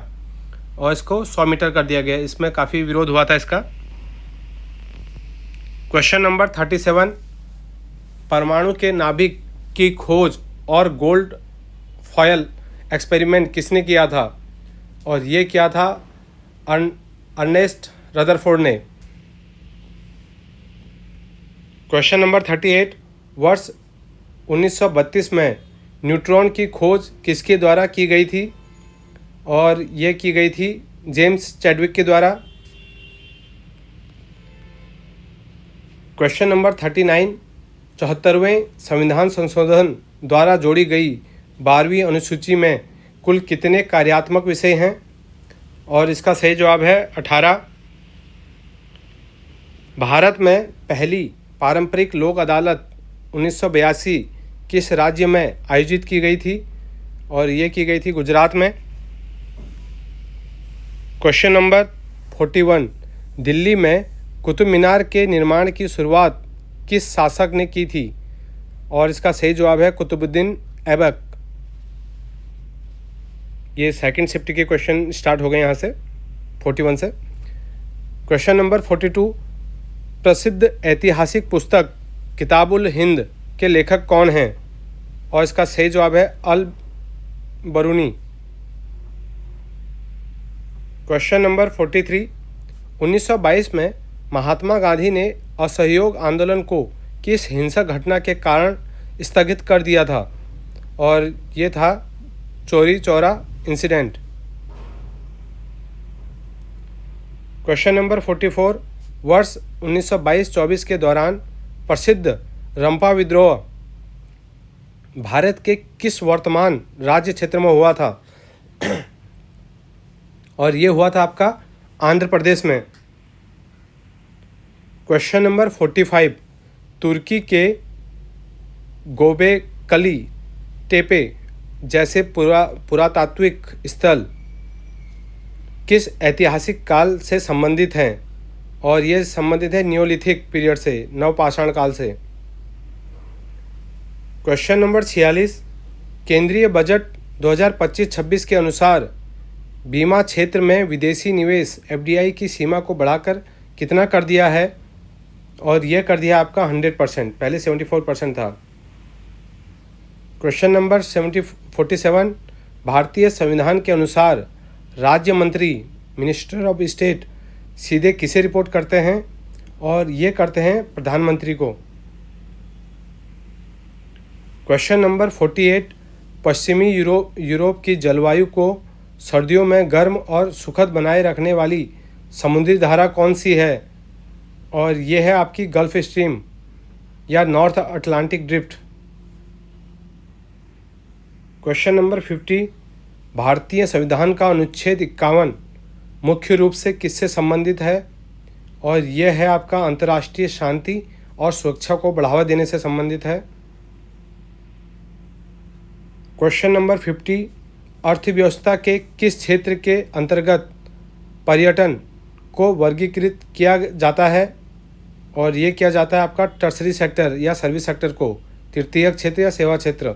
और इसको 100 मीटर कर दिया गया। इसमें काफ़ी विरोध हुआ था इसका। क्वेश्चन नंबर 37, परमाणु के नाभिक की खोज और गोल्ड फॉयल एक्सपेरिमेंट किसने किया था? और ये किया था अर्नेस्ट रदरफोर्ड ने। क्वेश्चन नंबर 38, वर्ष 1932 में न्यूट्रॉन की खोज किसके द्वारा की गई थी? और ये की गई थी जेम्स चैडविक के द्वारा। क्वेश्चन नंबर 39, 74वें संविधान संशोधन द्वारा जोड़ी गई 12वीं अनुसूची में कुल कितने कार्यात्मक विषय हैं? और इसका सही जवाब है 18। भारत में पहली पारंपरिक लोक अदालत 1982 किस राज्य में आयोजित की गई थी? और ये की गई थी गुजरात में। क्वेश्चन नंबर 41, दिल्ली में कुतुब मीनार के निर्माण की शुरुआत किस शासक ने की थी? और इसका सही जवाब है कुतुबुद्दीन ऐबक। ये सेकंड शिफ्ट के क्वेश्चन स्टार्ट हो गए यहाँ से 41 से। क्वेश्चन नंबर 42, प्रसिद्ध ऐतिहासिक पुस्तक किताबुल हिंद के लेखक कौन हैं? और इसका सही जवाब है अल बरूनी। क्वेश्चन नंबर 43, 1922 में महात्मा गांधी ने असहयोग आंदोलन को किस हिंसक घटना के कारण स्थगित कर दिया था? और ये था Chauri Chaura incident. Question number 44, वर्ष 1922-24 के दौरान प्रसिद्ध रंपा विद्रोह भारत के किस वर्तमान राज्य क्षेत्र में हुआ था? और ये हुआ था आपका आंध्र प्रदेश में। क्वेश्चन नंबर 45, तुर्की के गोबेकली टेपे जैसे पुरातात्विक स्थल किस ऐतिहासिक काल से संबंधित हैं? और ये संबंधित है नियोलिथिक पीरियड से, नवपाषाण काल से। क्वेश्चन नंबर 46, केंद्रीय बजट 2025-26 के अनुसार बीमा क्षेत्र में विदेशी निवेश FDI की सीमा को बढ़ाकर कितना कर दिया है? और यह कर दिया आपका 100%, पहले 74% था। क्वेश्चन नंबर 47, भारतीय संविधान के अनुसार राज्य मंत्री मिनिस्टर ऑफ स्टेट सीधे किसे रिपोर्ट करते हैं? और ये करते हैं प्रधानमंत्री को। क्वेश्चन नंबर 48, पश्चिमी यूरोप की जलवायु को सर्दियों में गर्म और सुखद बनाए रखने वाली समुद्री धारा कौन सी है? और ये है आपकी गल्फ स्ट्रीम या north Atlantic drift. Question number 50, भारतीय संविधान का अनुच्छेद 51 मुख्य रूप से किससे संबंधित है? और यह है आपका अंतर्राष्ट्रीय शांति और सुरक्षा को बढ़ावा देने से संबंधित है। क्वेश्चन नंबर 50, अर्थव्यवस्था के किस क्षेत्र के अंतर्गत पर्यटन को वर्गीकृत किया जाता है? और ये किया जाता है आपका टर्सरी सेक्टर या सर्विस सेक्टर को, तृतीयक क्षेत्र या सेवा क्षेत्र।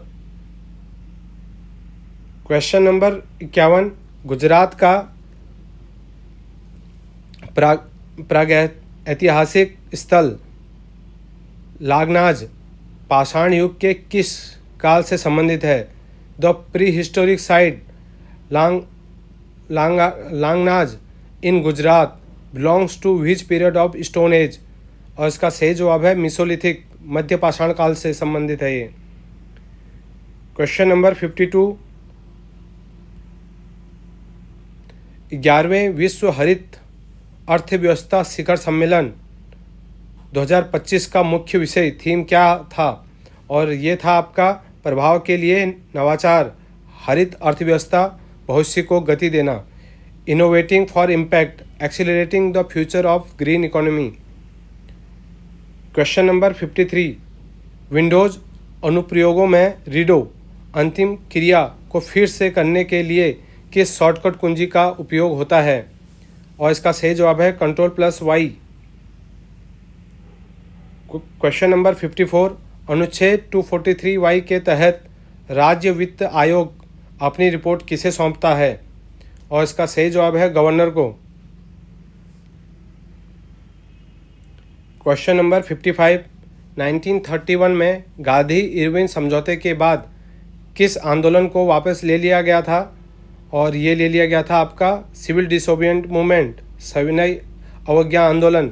क्वेश्चन नंबर 51, गुजरात का ऐतिहासिक स्थल लांगनाज पाषाण युग के किस काल से संबंधित है? The pre historic site Langhnaj in Gujarat belongs to which period of stone age? और इसका सही जवाब है मिसोलिथिक, मध्य पाषाण काल से संबंधित है ये। क्वेश्चन नंबर 52, 11वें विश्व हरित अर्थव्यवस्था शिखर सम्मेलन 2025 का मुख्य विषय थीम क्या था? और ये था आपका प्रभाव के लिए नवाचार, हरित अर्थव्यवस्था, भविष्य को गति देना, innovating for impact, accelerating the future of green economy. Question number 53, Windows अनुप्रयोगों में रीडो अंतिम क्रिया को फिर से करने के लिए किस शॉर्टकट कुंजी का उपयोग होता है? और इसका सही जवाब है Ctrl+Y। क्वेश्चन नंबर 54, अनुच्छेद 243Y के तहत राज्य वित्त आयोग अपनी रिपोर्ट किसे सौंपता है? और इसका सही जवाब है गवर्नर को। क्वेश्चन नंबर 55, 1931 में गांधी इरविन समझौते के बाद किस आंदोलन को वापस ले लिया गया था? और ये ले लिया गया था आपका सिविल डिसोबिएंट मूवमेंट, सविनय अवज्ञा आंदोलन।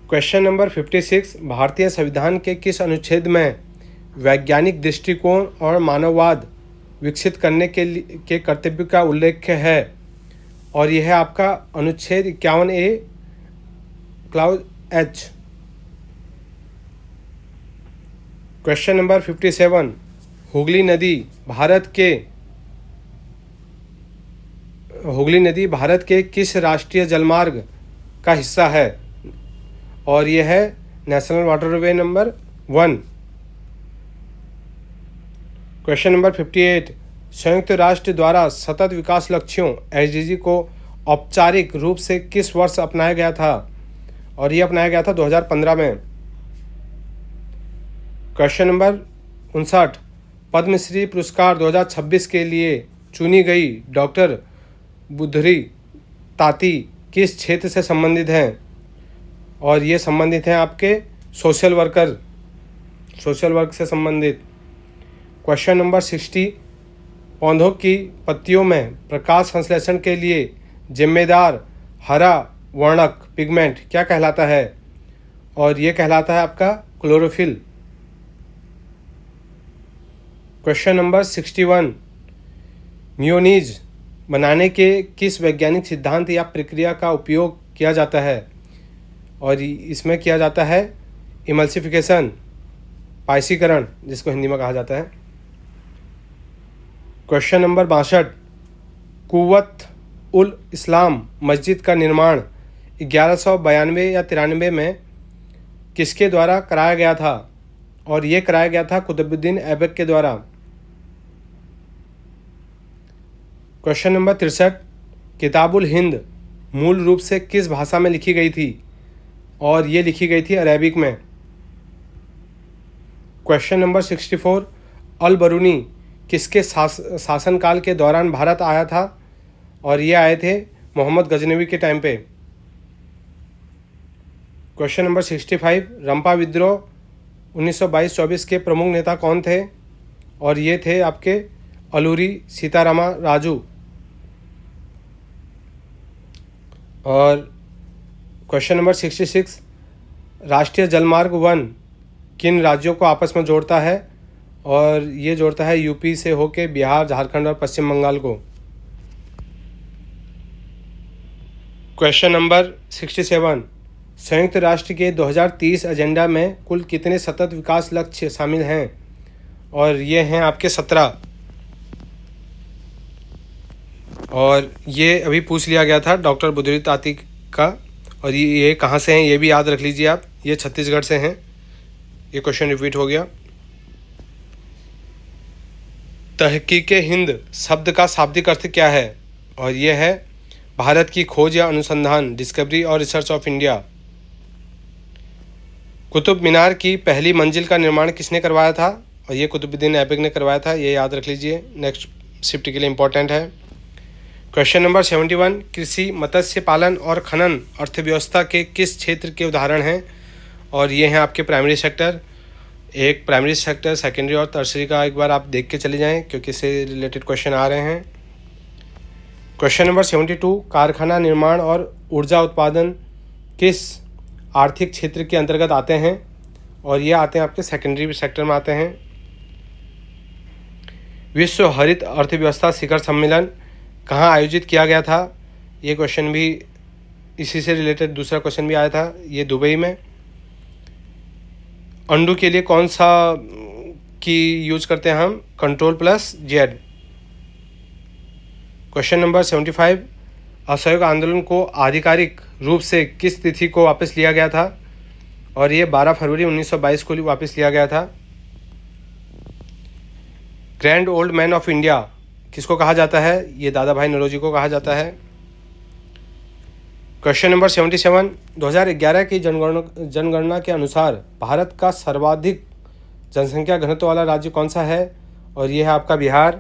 क्वेश्चन नंबर 56, भारतीय संविधान के किस अनुच्छेद में वैज्ञानिक दृष्टिकोण और मानववाद विकसित करने के कर्तव्य का उल्लेख है? और यह है आपका अनुच्छेद 51A clause H। Question number 57, Hooghly नदी भारत के किस राष्ट्रीय जलमार्ग का हिस्सा है? और यह है national waterway number 1। Question number 58, संयुक्त राष्ट्र द्वारा सतत विकास लक्ष्यों SDG को औपचारिक रूप से किस वर्ष अपनाया गया था? और यह अपनाया गया था 2015 में। क्वेश्चन नंबर 59, पद्मश्री पुरस्कार 2026 के लिए चुनी गई डॉक्टर बुधरी ताती किस क्षेत्र से संबंधित हैं? और ये संबंधित हैं आपके सोशल वर्क से संबंधित। क्वेश्चन नंबर 60, पौधों की पत्तियों में प्रकाश संश्लेषण के लिए जिम्मेदार हरा वर्णक पिगमेंट क्या कहलाता है? और ये कहलाता है आपका क्लोरोफिल। क्वेश्चन नंबर 61, मेयोनीज बनाने के किस वैज्ञानिक सिद्धांत या प्रक्रिया का उपयोग किया जाता है? और इसमें किया जाता है इमल्सिफिकेशन, पायसीकरण जिसको हिंदी में कहा जाता है। क्वेश्चन नंबर 62, कुव्वत उल इस्लाम मस्जिद का निर्माण 1192 या 93 में किसके द्वारा कराया गया था? और ये कराया गया था कुतुबुद्दीन ऐबक के द्वारा। क्वेश्चन नंबर 63, किताबुल हिंद मूल रूप से किस भाषा में लिखी गई थी? और ये लिखी गई थी अरेबिक में। क्वेश्चन नंबर 64, अल बरूनी किसके शासनकाल के दौरान भारत आया था? और ये आए थे मोहम्मद गजनवी के टाइम पे। क्वेश्चन नंबर 65, रंपा विद्रोह 1922-24 के प्रमुख नेता कौन थे? और ये थे आपके अलूरी सीतारामा राजू। और क्वेश्चन नंबर 66, राष्ट्रीय जलमार्ग 1 किन राज्यों को आपस में जोड़ता है? और ये जोड़ता है यूपी से होके बिहार, झारखंड और पश्चिम बंगाल को। क्वेश्चन नंबर 67, संयुक्त राष्ट्र के 2030 एजेंडा में कुल कितने सतत विकास लक्ष्य शामिल हैं? और ये हैं आपके 17। और ये अभी पूछ लिया गया था डॉक्टर बुद्धि ताती का। और ये कहाँ से हैं ये भी याद रख लीजिए आप, ये छत्तीसगढ़ से हैं। ये क्वेश्चन रिपीट हो गया। तहकीके हिंद शब्द का शाब्दिक अर्थ क्या है? और ये है भारत की खोज या अनुसंधान, डिस्कवरी और research of India. Qutub Minar की पहली मंजिल का निर्माण किसने करवाया था? और ये कुतुबुद्दीन ऐबक ने करवाया था, ये याद रख लीजिए, नेक्स्ट शिफ्ट के लिए इंपॉर्टेंट है। क्वेश्चन नंबर 71, कृषि, मत्स्य पालन और खनन अर्थव्यवस्था के किस क्षेत्र के उदाहरण हैं? और ये हैं आपके प्राइमरी सेक्टर। एक प्राइमरी सेक्टर, सेकेंडरी और टर्सरी का एक बार आप देख के चले जाएं क्योंकि इससे रिलेटेड क्वेश्चन आ रहे हैं। क्वेश्चन नंबर 72, कारखाना निर्माण और ऊर्जा उत्पादन किस आर्थिक क्षेत्र के अंतर्गत आते हैं? और ये आते हैं आपके सेकेंडरी सेक्टर में आते हैं। विश्व हरित अर्थव्यवस्था शिखर सम्मेलन कहाँ आयोजित किया गया था? ये क्वेश्चन भी इसी से रिलेटेड दूसरा क्वेश्चन भी आया था, ये दुबई में। अंडू के लिए कौन सा की यूज करते हैं हम? Ctrl+Z। क्वेश्चन नंबर 75, असहयोग आंदोलन को आधिकारिक रूप से किस तिथि को वापस लिया गया था? और ये 12 फरवरी 1922 को वापस लिया गया था। Grand old man of India किसको कहा जाता है? ये दादा भाई नौरोजी को कहा जाता है। क्वेश्चन नंबर 77, 2011 की जनगणना के अनुसार भारत का सर्वाधिक जनसंख्या घनत्व वाला राज्य कौन सा है? और ये है आपका बिहार।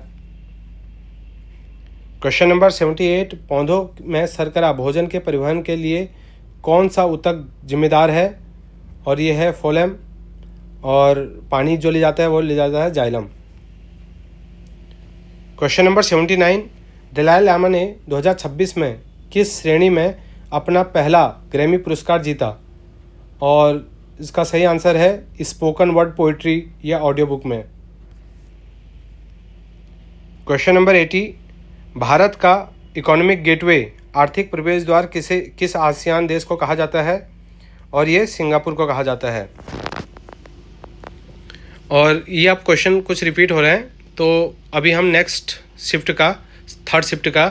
क्वेश्चन नंबर 78, पौधों में शर्करा भोजन के परिवहन के लिए कौन सा ऊतक जिम्मेदार है? और ये है फोलेम। और पानी जो ले जाता है वो ले जाता है xylem. Question number 79, Dalai Lama ने 2026 में किस श्रेणी में अपना पहला ग्रैमी पुरस्कार जीता? और इसका सही आंसर है स्पोकन वर्ड पोइट्री या ऑडियो बुक में। क्वेश्चन नंबर 80, भारत का इकोनॉमिक गेटवे आर्थिक प्रवेश द्वार किस आसियान देश को कहा जाता है? और ये सिंगापुर को कहा जाता है। और ये आप क्वेश्चन कुछ रिपीट हो रहे हैं, तो अभी हम नेक्स्ट शिफ्ट का, थर्ड शिफ्ट का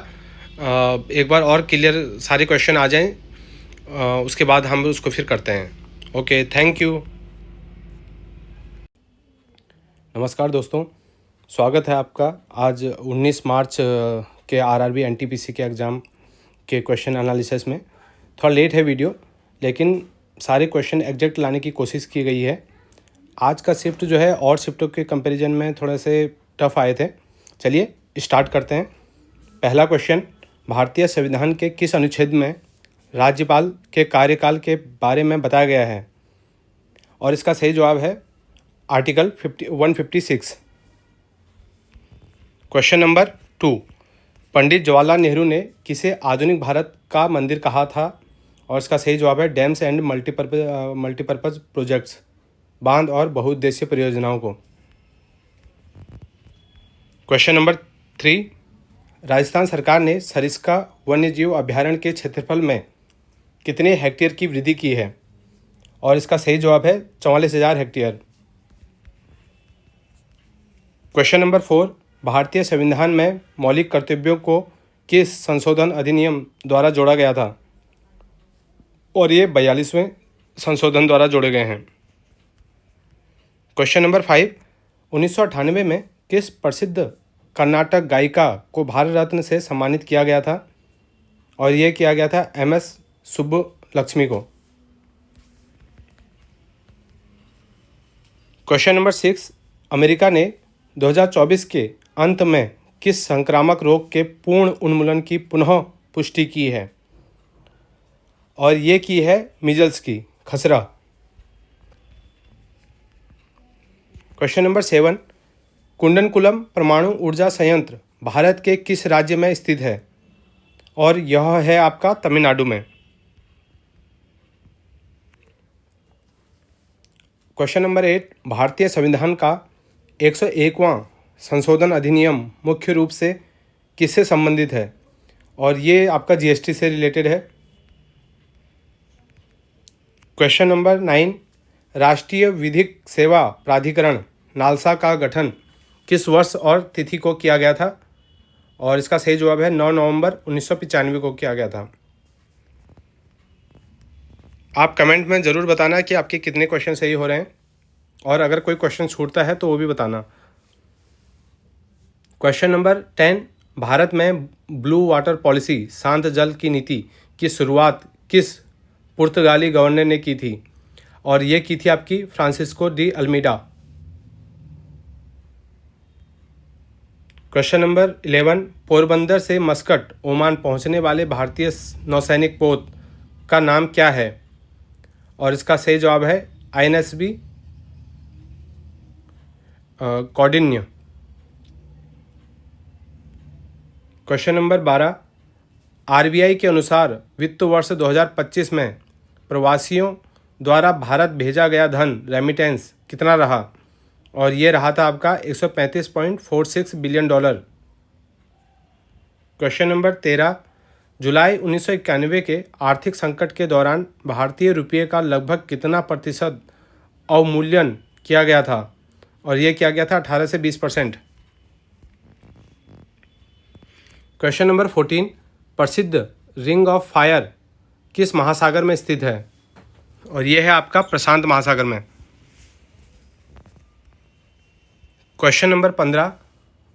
एक बार और क्लियर सारे क्वेश्चन आ जाएं, उसके बाद हम उसको फिर करते हैं। Okay, thank you. नमस्कार दोस्तों, स्वागत है आपका आज 19 मार्च के आरआरबी एनटीपीसी के एग्ज़ाम के क्वेश्चन एनालिसिस में। थोड़ा लेट है वीडियो, लेकिन सारे क्वेश्चन एग्जैक्ट लाने की कोशिश की गई है। आज का शिफ्ट जो है और शिफ्टों के कंपैरिजन में थोड़े से टफ आए थे। चलिए स्टार्ट करते हैं। पहला क्वेश्चन, भारतीय संविधान के किस अनुच्छेद में राज्यपाल के कार्यकाल के बारे में बताया गया है? और इसका सही जवाब है article 156। Question number 2, Pandit Jawaharlal Nehru ने किसे आधुनिक भारत का मंदिर कहा था? और इसका सही जवाब है डैम्स एंड मल्टीपर्पज़ प्रोजेक्ट्स, बांध और बहुउद्देशीय परियोजनाओं को। क्वेश्चन नंबर 3, राजस्थान सरकार ने सरिस्का वन्यजीव अभयारण्य के क्षेत्रफल में कितने हेक्टेयर की वृद्धि की है? और इसका सही जवाब है 44,000 हेक्टेयर। क्वेश्चन नंबर 4, भारतीय संविधान में मौलिक कर्तव्यों को किस संशोधन अधिनियम द्वारा जोड़ा गया था? और ये 42वें संशोधन द्वारा जोड़े गए हैं। क्वेश्चन नंबर 5, 1998 में किस प्रसिद्ध कर्नाटक गायिका को भारत रत्न से सम्मानित किया गया था? और ये किया गया था MS सुब्बुलक्ष्मी को। क्वेश्चन नंबर 6, अमेरिका ने 2024 के अंत में किस संक्रामक रोग के पूर्ण उन्मूलन की पुनः पुष्टि की है? और ये की है मीजल्स की, खसरा। क्वेश्चन नंबर 7, कुंडनकुलम परमाणु ऊर्जा संयंत्र भारत के किस राज्य में स्थित है? और यह है आपका तमिलनाडु में। क्वेश्चन नंबर 8, भारतीय संविधान का 101वां संशोधन अधिनियम मुख्य रूप से किससे संबंधित है? और ये आपका जीएसटी से रिलेटेड है। क्वेश्चन नंबर 9, राष्ट्रीय विधिक सेवा प्राधिकरण नालसा का गठन किस वर्ष और तिथि को किया गया था? और इसका सही जवाब है 9 नवंबर 1995 को किया गया था। आप कमेंट में ज़रूर बताना कि आपके कितने क्वेश्चन सही हो रहे हैं, और अगर कोई क्वेश्चन छूटता है तो वो भी बताना। क्वेश्चन नंबर 10, भारत में ब्लू वाटर पॉलिसी शांत जल की नीति की शुरुआत किस पुर्तगाली गवर्नर ने की थी? और ये की थी आपकी Francisco de Almeida. Question number 11, Porbandar से मस्कट ओमान पहुंचने वाले भारतीय नौसैनिक पोत का नाम क्या है? और इसका सही जवाब है INSB Kaundinya. Question number 12, RBI के अनुसार वित्त वर्ष 2025 में प्रवासियों द्वारा भारत भेजा गया धन रेमिटेंस कितना रहा? और ये रहा था आपका $135.46 बिलियन। क्वेश्चन नंबर 13, जुलाई 1991 के आर्थिक संकट के दौरान भारतीय रुपये का लगभग कितना प्रतिशत अवमूल्यन किया गया था? और ये किया गया था 18 से 20%। क्वेश्चन नंबर 14, प्रसिद्ध रिंग ऑफ फायर किस महासागर में स्थित है? और ये है आपका प्रशांत महासागर में। क्वेश्चन नंबर 15,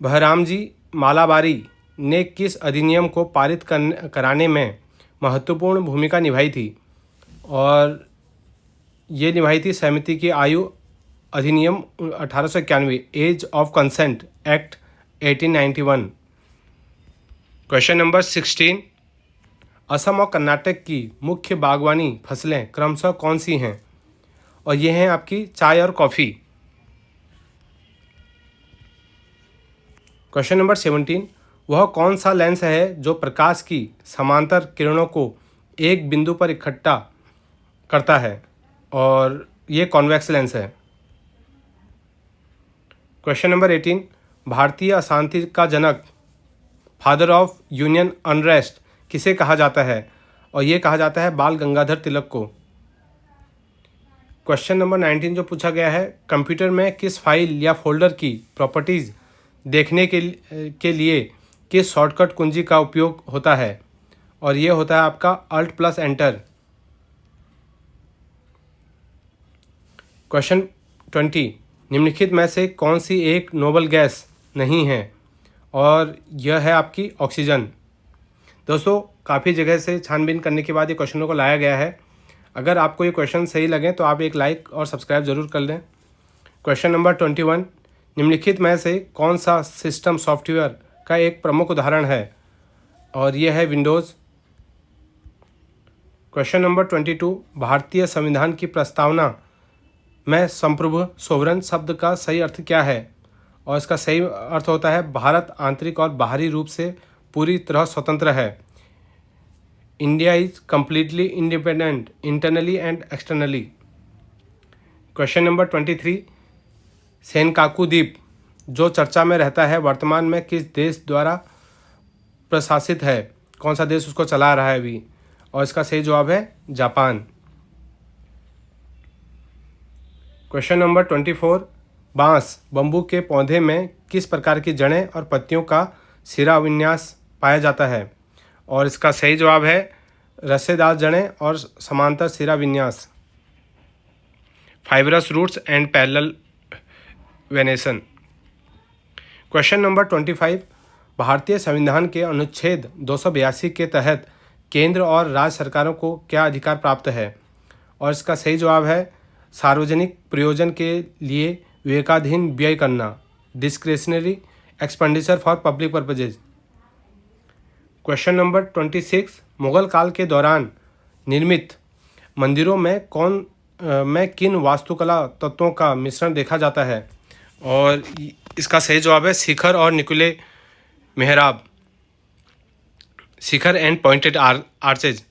बहरामजी मालाबारी ने किस अधिनियम को पारित कराने में महत्वपूर्ण भूमिका निभाई थी? और ये निभाई थी सहमति की आयु अधिनियम 1891, age of consent act 1891। Question number 16, Assam और कर्नाटक की मुख्य बागवानी फसलें क्रमशः कौन सी हैं? और ये हैं आपकी चाय और कॉफ़ी। क्वेश्चन नंबर 17, वह कौन सा लेंस है जो प्रकाश की समांतर किरणों को एक बिंदु पर इकट्ठा करता है? और ये कॉन्वेक्स लेंस है। क्वेश्चन नंबर 18, भारतीय अशांति का जनक फादर ऑफ यूनियन अनरेस्ट किसे कहा जाता है? और ये कहा जाता है बाल गंगाधर तिलक को। क्वेश्चन नंबर 19 जो पूछा गया है, कंप्यूटर में किस फाइल या फोल्डर की प्रॉपर्टीज़ देखने के लिए किस शॉर्टकट कुंजी का उपयोग होता है? और ये होता है आपका Alt+Enter। क्वेश्चन 20, निम्नलिखित में से कौन सी एक नोबल गैस नहीं है? और यह है आपकी ऑक्सीजन। दोस्तों, काफ़ी जगह से छानबीन करने के बाद ये क्वेश्चनों को लाया गया है। अगर आपको ये क्वेश्चन सही लगे तो आप एक लाइक और सब्सक्राइब ज़रूर कर लें। क्वेश्चन नंबर 21, निम्नलिखित में से कौन सा सिस्टम सॉफ्टवेयर का एक प्रमुख उदाहरण है? और यह है विंडोज़। क्वेश्चन नंबर 22, भारतीय संविधान की प्रस्तावना में संप्रभु सोवरन शब्द का सही अर्थ क्या है? और इसका सही अर्थ होता है भारत आंतरिक और बाहरी रूप से पूरी तरह स्वतंत्र है। India is completely independent internally and externally. Question number 23, Senkaku द्वीप जो चर्चा में रहता है वर्तमान में किस देश द्वारा प्रशासित है? कौन सा देश उसको चला रहा है अभी? और इसका सही जवाब है जापान। क्वेश्चन नंबर 24, बांस बम्बू के पौधे में किस प्रकार की जड़ें और पत्तियों का सिरा विन्यास पाया जाता है? और इसका सही जवाब है रस्सेदार जड़ें और समांतर सिरा विन्यास, fibrous roots and parallel venation. Question number 25, भारतीय संविधान के अनुच्छेद 282 के तहत केंद्र और राज्य सरकारों को क्या अधिकार प्राप्त है? और इसका सही जवाब है सार्वजनिक प्रयोजन के लिए विवेकाधीन व्यय करना, discretionary expenditure for public purposes. Question number 26, Mughal काल के दौरान निर्मित मंदिरों में किन वास्तुकला तत्वों का मिश्रण देखा जाता है? और इसका सही जवाब है शिखर और निकुले मेहराब। Shikhara and pointed arches.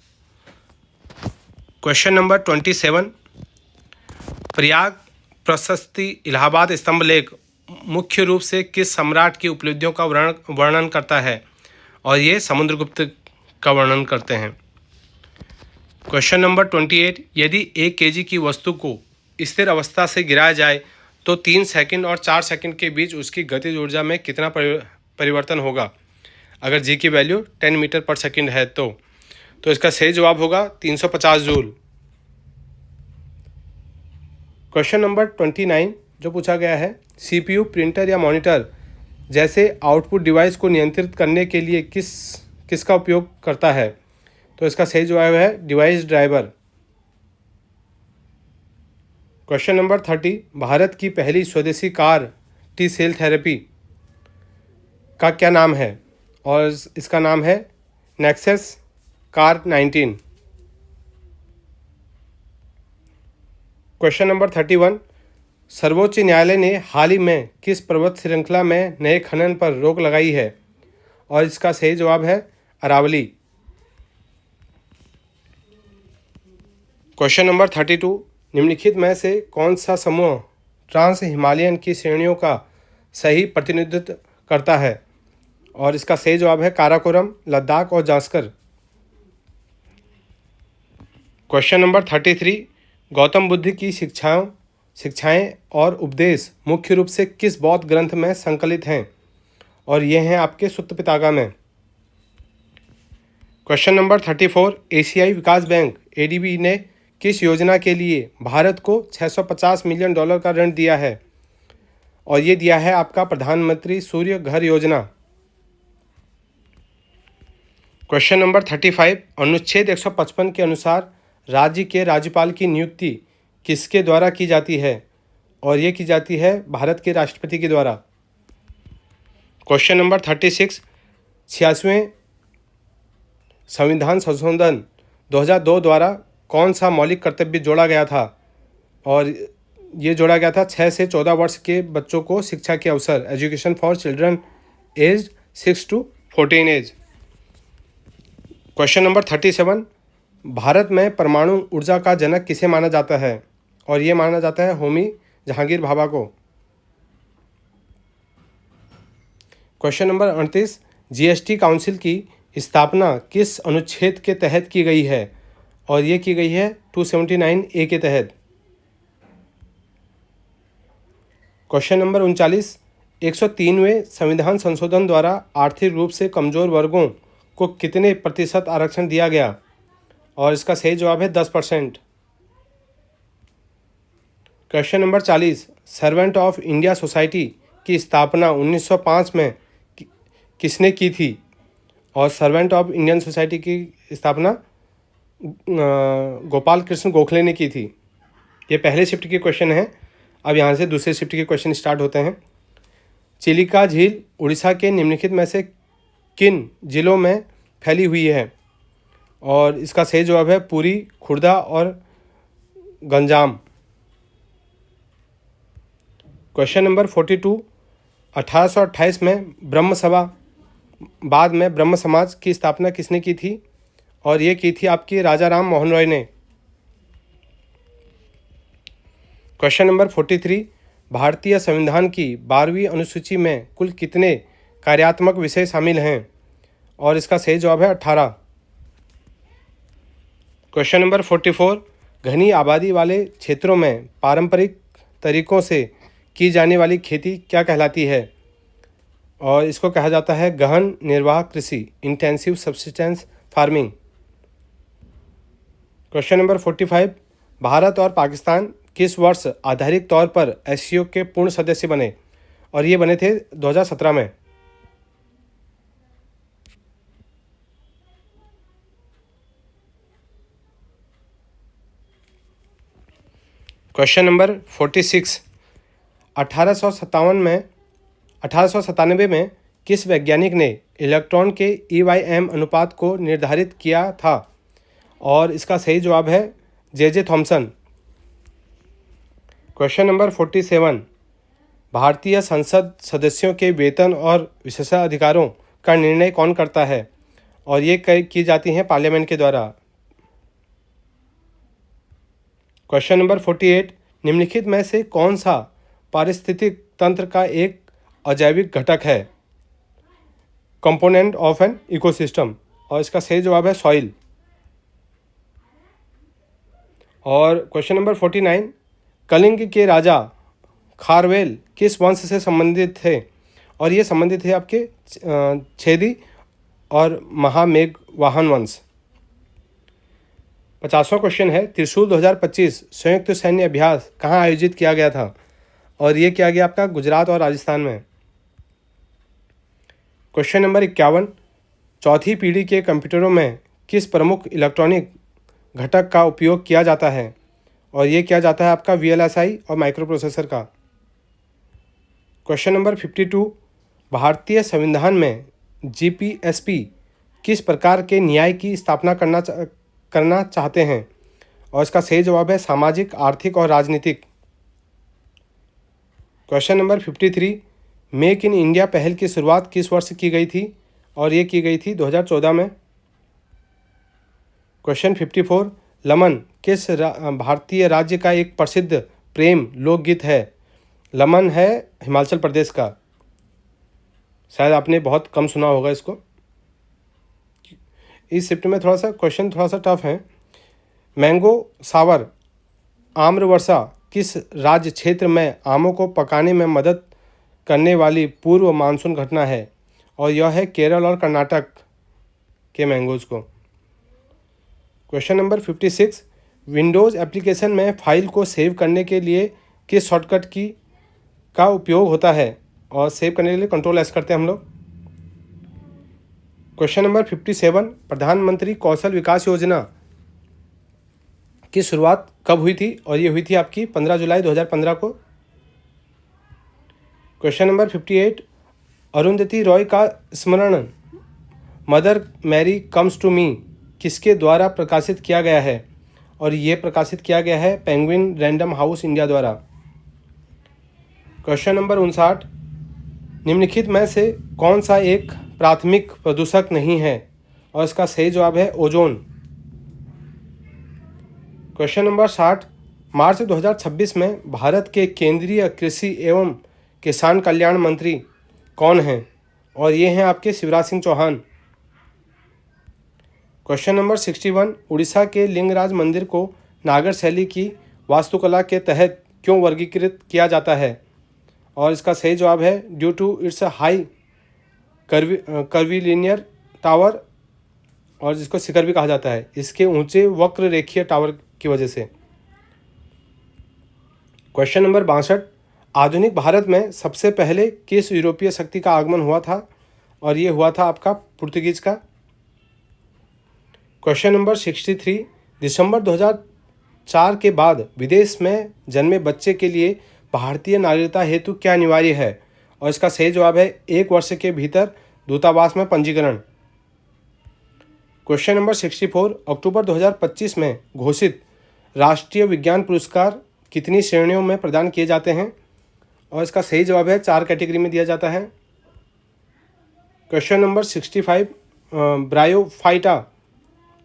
Question number 27, Prayag Prashasti Allahabad स्तंभ लेख मुख्य रूप से किस सम्राट की उपलब्धियों का वर्णन करता है? और ये समुद्रगुप्त का वर्णन करते हैं। क्वेश्चन नंबर 28, यदि 1 kg की वस्तु को स्थिर अवस्था से गिराया जाए तो 3 सेकंड और 4 सेकंड के बीच उसकी गतिज ऊर्जा में कितना परिवर्तन होगा? अगर जी की वैल्यू 10 मीटर पर सेकंड है तो इसका सही जवाब होगा 350 जूल। क्वेश्चन नंबर 29 जो पूछा गया है, सीपीयू, प्रिंटर या मॉनिटर जैसे आउटपुट डिवाइस को नियंत्रित करने के लिए किसका उपयोग करता है? तो इसका सही जवाब है device driver. Question number 30, Bharat की पहली स्वदेशी कार टी सेल थेरेपी का क्या नाम है? और इसका नाम है नेक्सस कार 19। क्वेश्चन नंबर 31, सर्वोच्च न्यायालय ने हाल ही में किस पर्वत श्रृंखला में नए खनन पर रोक लगाई है? और इसका सही जवाब है अरावली। क्वेश्चन नंबर 32, निम्नलिखित में से कौन सा समूह ट्रांस हिमालयन की श्रेणियों का सही प्रतिनिधित्व करता है? और इसका सही जवाब है काराकोरम, लद्दाख और जास्कर। क्वेश्चन नंबर 33, गौतम बुद्ध की शिक्षाएं और उपदेश मुख्य रूप से किस बौद्ध ग्रंथ में संकलित हैं? और ये हैं आपके सुत्त पिताका में। क्वेश्चन नंबर 34, एशियाई विकास बैंक एडीबी ने किस योजना के लिए भारत को $650 मिलियन का ऋण दिया है? और ये दिया है आपका प्रधानमंत्री सूर्य घर योजना। क्वेश्चन नंबर 35, अनुच्छेद 155 के अनुसार राज्य के राज्यपाल की नियुक्ति किसके द्वारा की जाती है? और ये की जाती है भारत के राष्ट्रपति के द्वारा। क्वेश्चन नंबर 36, 86वें संविधान संशोधन 2002 द्वारा कौन सा मौलिक कर्तव्य जोड़ा गया था? और ये जोड़ा गया था 6 से 14 वर्ष के बच्चों को शिक्षा के अवसर, education for children age 6 to 14 age. Question number 37, Bharat में परमाणु ऊर्जा का जनक किसे माना जाता है? और ये माना जाता है होमी जहांगीर भाभा को। क्वेश्चन नंबर 38, जीएसटी काउंसिल की स्थापना किस अनुच्छेद के तहत की गई है? और ये की गई है 279A के तहत। क्वेश्चन नंबर 39, 103वें संविधान संशोधन द्वारा आर्थिक रूप से कमजोर वर्गों को कितने प्रतिशत आरक्षण दिया गया? और इसका सही जवाब है 10%। Question number 40, servant of India society की स्थापना 1905 में किसने की थी? और सर्वेंट ऑफ इंडियन सोसाइटी की स्थापना गोपाल कृष्ण गोखले ने की थी। ये पहले शिफ्ट के क्वेश्चन हैं। अब यहाँ से दूसरे शिफ्ट के क्वेश्चन स्टार्ट होते हैं। चिलिका झील उड़ीसा के निम्नलिखित में से किन जिलों में फैली हुई है? और इसका सही जवाब है पुरी, खुर्दा और गंजाम। क्वेश्चन नंबर 42, 1828 में ब्रह्म सभा बाद में ब्रह्म समाज की स्थापना किसने की थी? और ये की थी आपकी राजा राम मोहन रॉय ने। क्वेश्चन नंबर 43, भारतीय संविधान की 12वीं अनुसूची में कुल कितने कार्यात्मक विषय शामिल हैं? और इसका सही जवाब है 18। क्वेश्चन नंबर 44, घनी आबादी वाले क्षेत्रों में पारंपरिक तरीकों से की जाने वाली खेती क्या कहलाती है? और इसको कहा जाता है गहन निर्वाह कृषि, intensive subsistence farming. Question number 45, Bharat और पाकिस्तान किस वर्ष आधारिक तौर पर एससीओ के पूर्ण सदस्य बने? और ये बने थे 2017 में। क्वेश्चन नंबर 46, 1897 में किस वैज्ञानिक ने इलेक्ट्रॉन के EYM अनुपात को निर्धारित किया था? और इसका सही जवाब है जे थॉमसन। क्वेश्चन नंबर 47, भारतीय संसद सदस्यों के वेतन और विशेषाधिकारों का निर्णय कौन करता है? और ये की जाती हैं पार्लियामेंट के द्वारा। क्वेश्चन नंबर 48, निम्नलिखित में से कौन सा पारिस्थितिक तंत्र का एक अजैविक घटक है? Component of an ecosystem. और इसका सही जवाब है सॉइल। और क्वेश्चन नंबर 49, कलिंग के राजा खारवेल किस वंश से संबंधित थे? और ये संबंधित थे आपके छेदी और महामेघवाहन वंश। 50वां क्वेश्चन है, त्रिशूल 2025 संयुक्त सैन्य अभ्यास कहाँ आयोजित किया गया था? और ये किया गया आपका गुजरात और राजस्थान में। क्वेश्चन नंबर 51, चौथी पीढ़ी के कंप्यूटरों में किस प्रमुख इलेक्ट्रॉनिक घटक का उपयोग किया जाता है? और ये किया जाता है आपका VLSI और माइक्रो प्रोसेसर का। क्वेश्चन नंबर 52, भारतीय संविधान में GPSP किस प्रकार के न्याय की स्थापना करना चाहते हैं? और इसका सही जवाब है सामाजिक, आर्थिक और राजनीतिक। Question number 53, make in India पहल की शुरुआत किस वर्ष की गई थी? और ये की गई थी 2014 में। क्वेश्चन 54, लमन किस भारतीय राज्य का एक प्रसिद्ध प्रेम लोकगीत है? लमन है हिमाचल प्रदेश का। शायद आपने बहुत कम सुना होगा इसको। इस शिफ्ट में थोड़ा सा टफ है। मैंगो सावर आम्र वर्षा किस राज्य क्षेत्र में आमों को पकाने में मदद करने वाली पूर्व मानसून घटना है? और यह है केरल और कर्नाटक के मैंगोज़ को। क्वेश्चन नंबर 56, विंडोज़ एप्लीकेशन में फ़ाइल को सेव करने के लिए किस शॉर्टकट की का उपयोग होता है? और सेव करने के लिए Ctrl+S करते हैं हम लोग। क्वेश्चन नंबर 57, प्रधानमंत्री कौशल विकास योजना की शुरुआत कब हुई थी? और ये हुई थी आपकी 15 जुलाई 2015 को। क्वेश्चन नंबर 58, अरुंधति रॉय का स्मरण Mother Mary comes to me किसके द्वारा प्रकाशित किया गया है? और ये प्रकाशित किया गया है पेंगुइन रैंडम हाउस इंडिया द्वारा। क्वेश्चन नंबर 59, निम्नलिखित में से कौन सा एक प्राथमिक प्रदूषक नहीं है? और इसका सही जवाब है ओजोन। क्वेश्चन नंबर 60, मार्च 2026 में भारत के केंद्रीय कृषि एवं किसान कल्याण मंत्री कौन हैं? और ये हैं आपके शिवराज सिंह चौहान। क्वेश्चन नंबर 61, उड़ीसा के लिंगराज मंदिर को नागर शैली की वास्तुकला के तहत क्यों वर्गीकृत किया जाता है? और इसका सही जवाब है due to its high curvilinear tower, और जिसको शिखर भी कहा जाता है, इसके ऊंचे वक्र रेखीय टावर की वजह से। क्वेश्चन नंबर 62, आधुनिक भारत में सबसे पहले किस यूरोपीय शक्ति का आगमन हुआ था? और ये हुआ था आपका पुर्तगीज का। क्वेश्चन नंबर 63, दिसंबर 2004 के बाद विदेश में जन्मे बच्चे के लिए भारतीय नागरिकता हेतु क्या अनिवार्य है? और इसका सही जवाब है 1 वर्ष के भीतर दूतावास में पंजीकरण। क्वेश्चन नंबर 64, अक्टूबर 2025 में घोषित राष्ट्रीय विज्ञान पुरस्कार कितनी श्रेणियों में प्रदान किए जाते हैं? और इसका सही जवाब है 4 कैटेगरी में दिया जाता है। क्वेश्चन नंबर 65,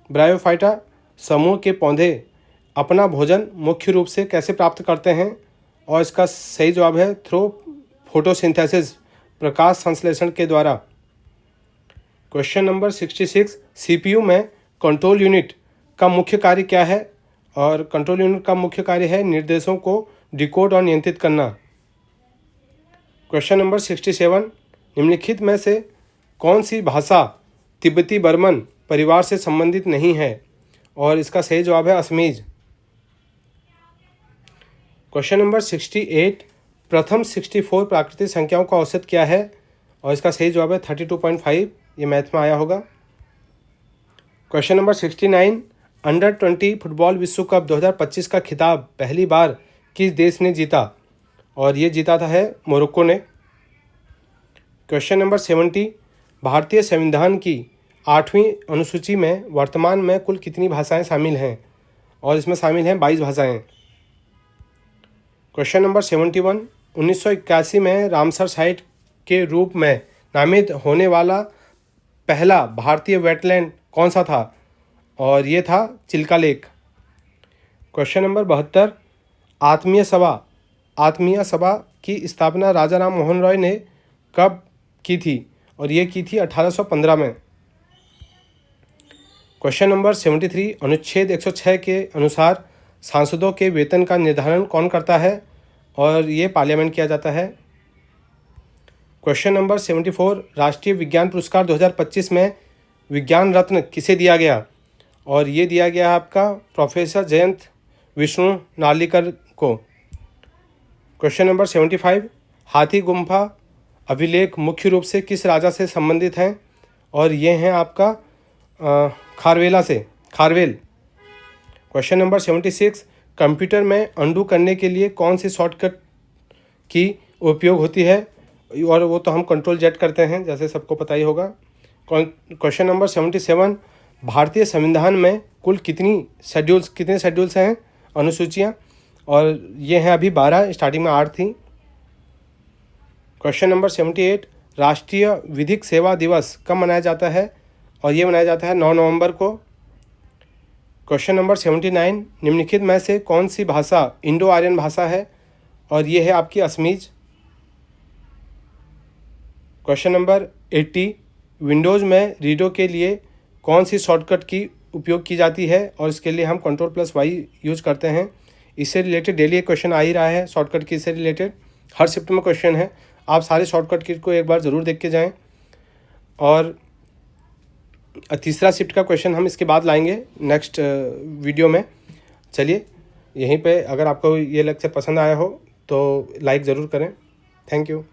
ब्रायोफाइटा समूह के पौधे अपना भोजन मुख्य रूप से कैसे प्राप्त करते हैं? और इसका सही जवाब है थ्रू फोटोसिंथेसिस, प्रकाश संश्लेषण के द्वारा। क्वेश्चन नंबर 66, CPU में कंट्रोल यूनिट का मुख्य कार्य क्या है? और कंट्रोल यूनिट का मुख्य कार्य है निर्देशों को डिकोड और नियंत्रित करना। क्वेश्चन नंबर 67, निम्नलिखित में से कौन सी भाषा तिब्बती बर्मन परिवार से संबंधित नहीं है? और इसका सही जवाब है असमीज। क्वेश्चन नंबर 68, प्रथम 64 प्राकृतिक संख्याओं का औसत क्या है? और इसका सही जवाब है 32.5। ये मैथ में आया होगा। क्वेश्चन नंबर 69, अंडर 20 फुटबॉल विश्व कप 2025 का खिताब पहली बार किस देश ने जीता? और ये जीता था है मोरक्को ने। क्वेश्चन नंबर 70, भारतीय संविधान की 8वीं अनुसूची में वर्तमान में कुल कितनी भाषाएं शामिल हैं? और इसमें शामिल हैं 22 भाषाएं। क्वेश्चन नंबर 71, 1981 में रामसर साइट के रूप में नामित होने वाला पहला भारतीय वेटलैंड कौन सा था? और ये था चिल्का लेक। क्वेश्चन नंबर 72, आत्मीय सभा की स्थापना राजा राम मोहन रॉय ने कब की थी? और ये की थी 1815 में। क्वेश्चन नंबर 73, अनुच्छेद 106 के अनुसार सांसदों के वेतन का निर्धारण कौन करता है? और ये पार्लियामेंट किया जाता है। क्वेश्चन नंबर 74, राष्ट्रीय विज्ञान पुरस्कार 2025 में विज्ञान रत्न किसे दिया गया? और ये दिया गया आपका प्रोफेसर जयंत विष्णु नार्लिकर को। क्वेश्चन नंबर 75, हाथी गुम्फा अभिलेख मुख्य रूप से किस राजा से संबंधित हैं? और ये हैं आपका खारवेल। क्वेश्चन नंबर 76, कंप्यूटर में अंडू करने के लिए कौन सी शॉर्टकट की उपयोग होती है? और वो तो हम कंट्रोल जेड करते हैं, जैसे सबको पता ही होगा। क्वेश्चन नंबर 77, भारतीय संविधान में कुल कितने शेड्यूल्स हैं, अनुसूचियाँ? और ये हैं अभी 12, स्टार्टिंग में 8 थी। क्वेश्चन नंबर 78, राष्ट्रीय विधिक सेवा दिवस कब मनाया जाता है? और ये मनाया जाता है 9 नवंबर को। क्वेश्चन नंबर 79, निम्नलिखित में से कौन सी भाषा इंडो आर्यन भाषा है? और ये है आपकी असमीज। क्वेश्चन नंबर 80, विंडोज़ में रीडो के लिए कौन सी शॉर्टकट की उपयोग की जाती है? और इसके लिए हम Ctrl+Y यूज करते हैं। इससे रिलेटेड डेली एक क्वेश्चन आ ही रहा है, शॉर्टकट की से रिलेटेड हर शिफ्ट में क्वेश्चन है। आप सारे शॉर्टकट की को एक बार ज़रूर देख के जाएं। और तीसरा शिफ्ट का क्वेश्चन हम इसके बाद लाएंगे नेक्स्ट वीडियो में। चलिए यहीं पे, अगर आपको ये लेक्चर पसंद आया हो तो लाइक ज़रूर करें। Thank you.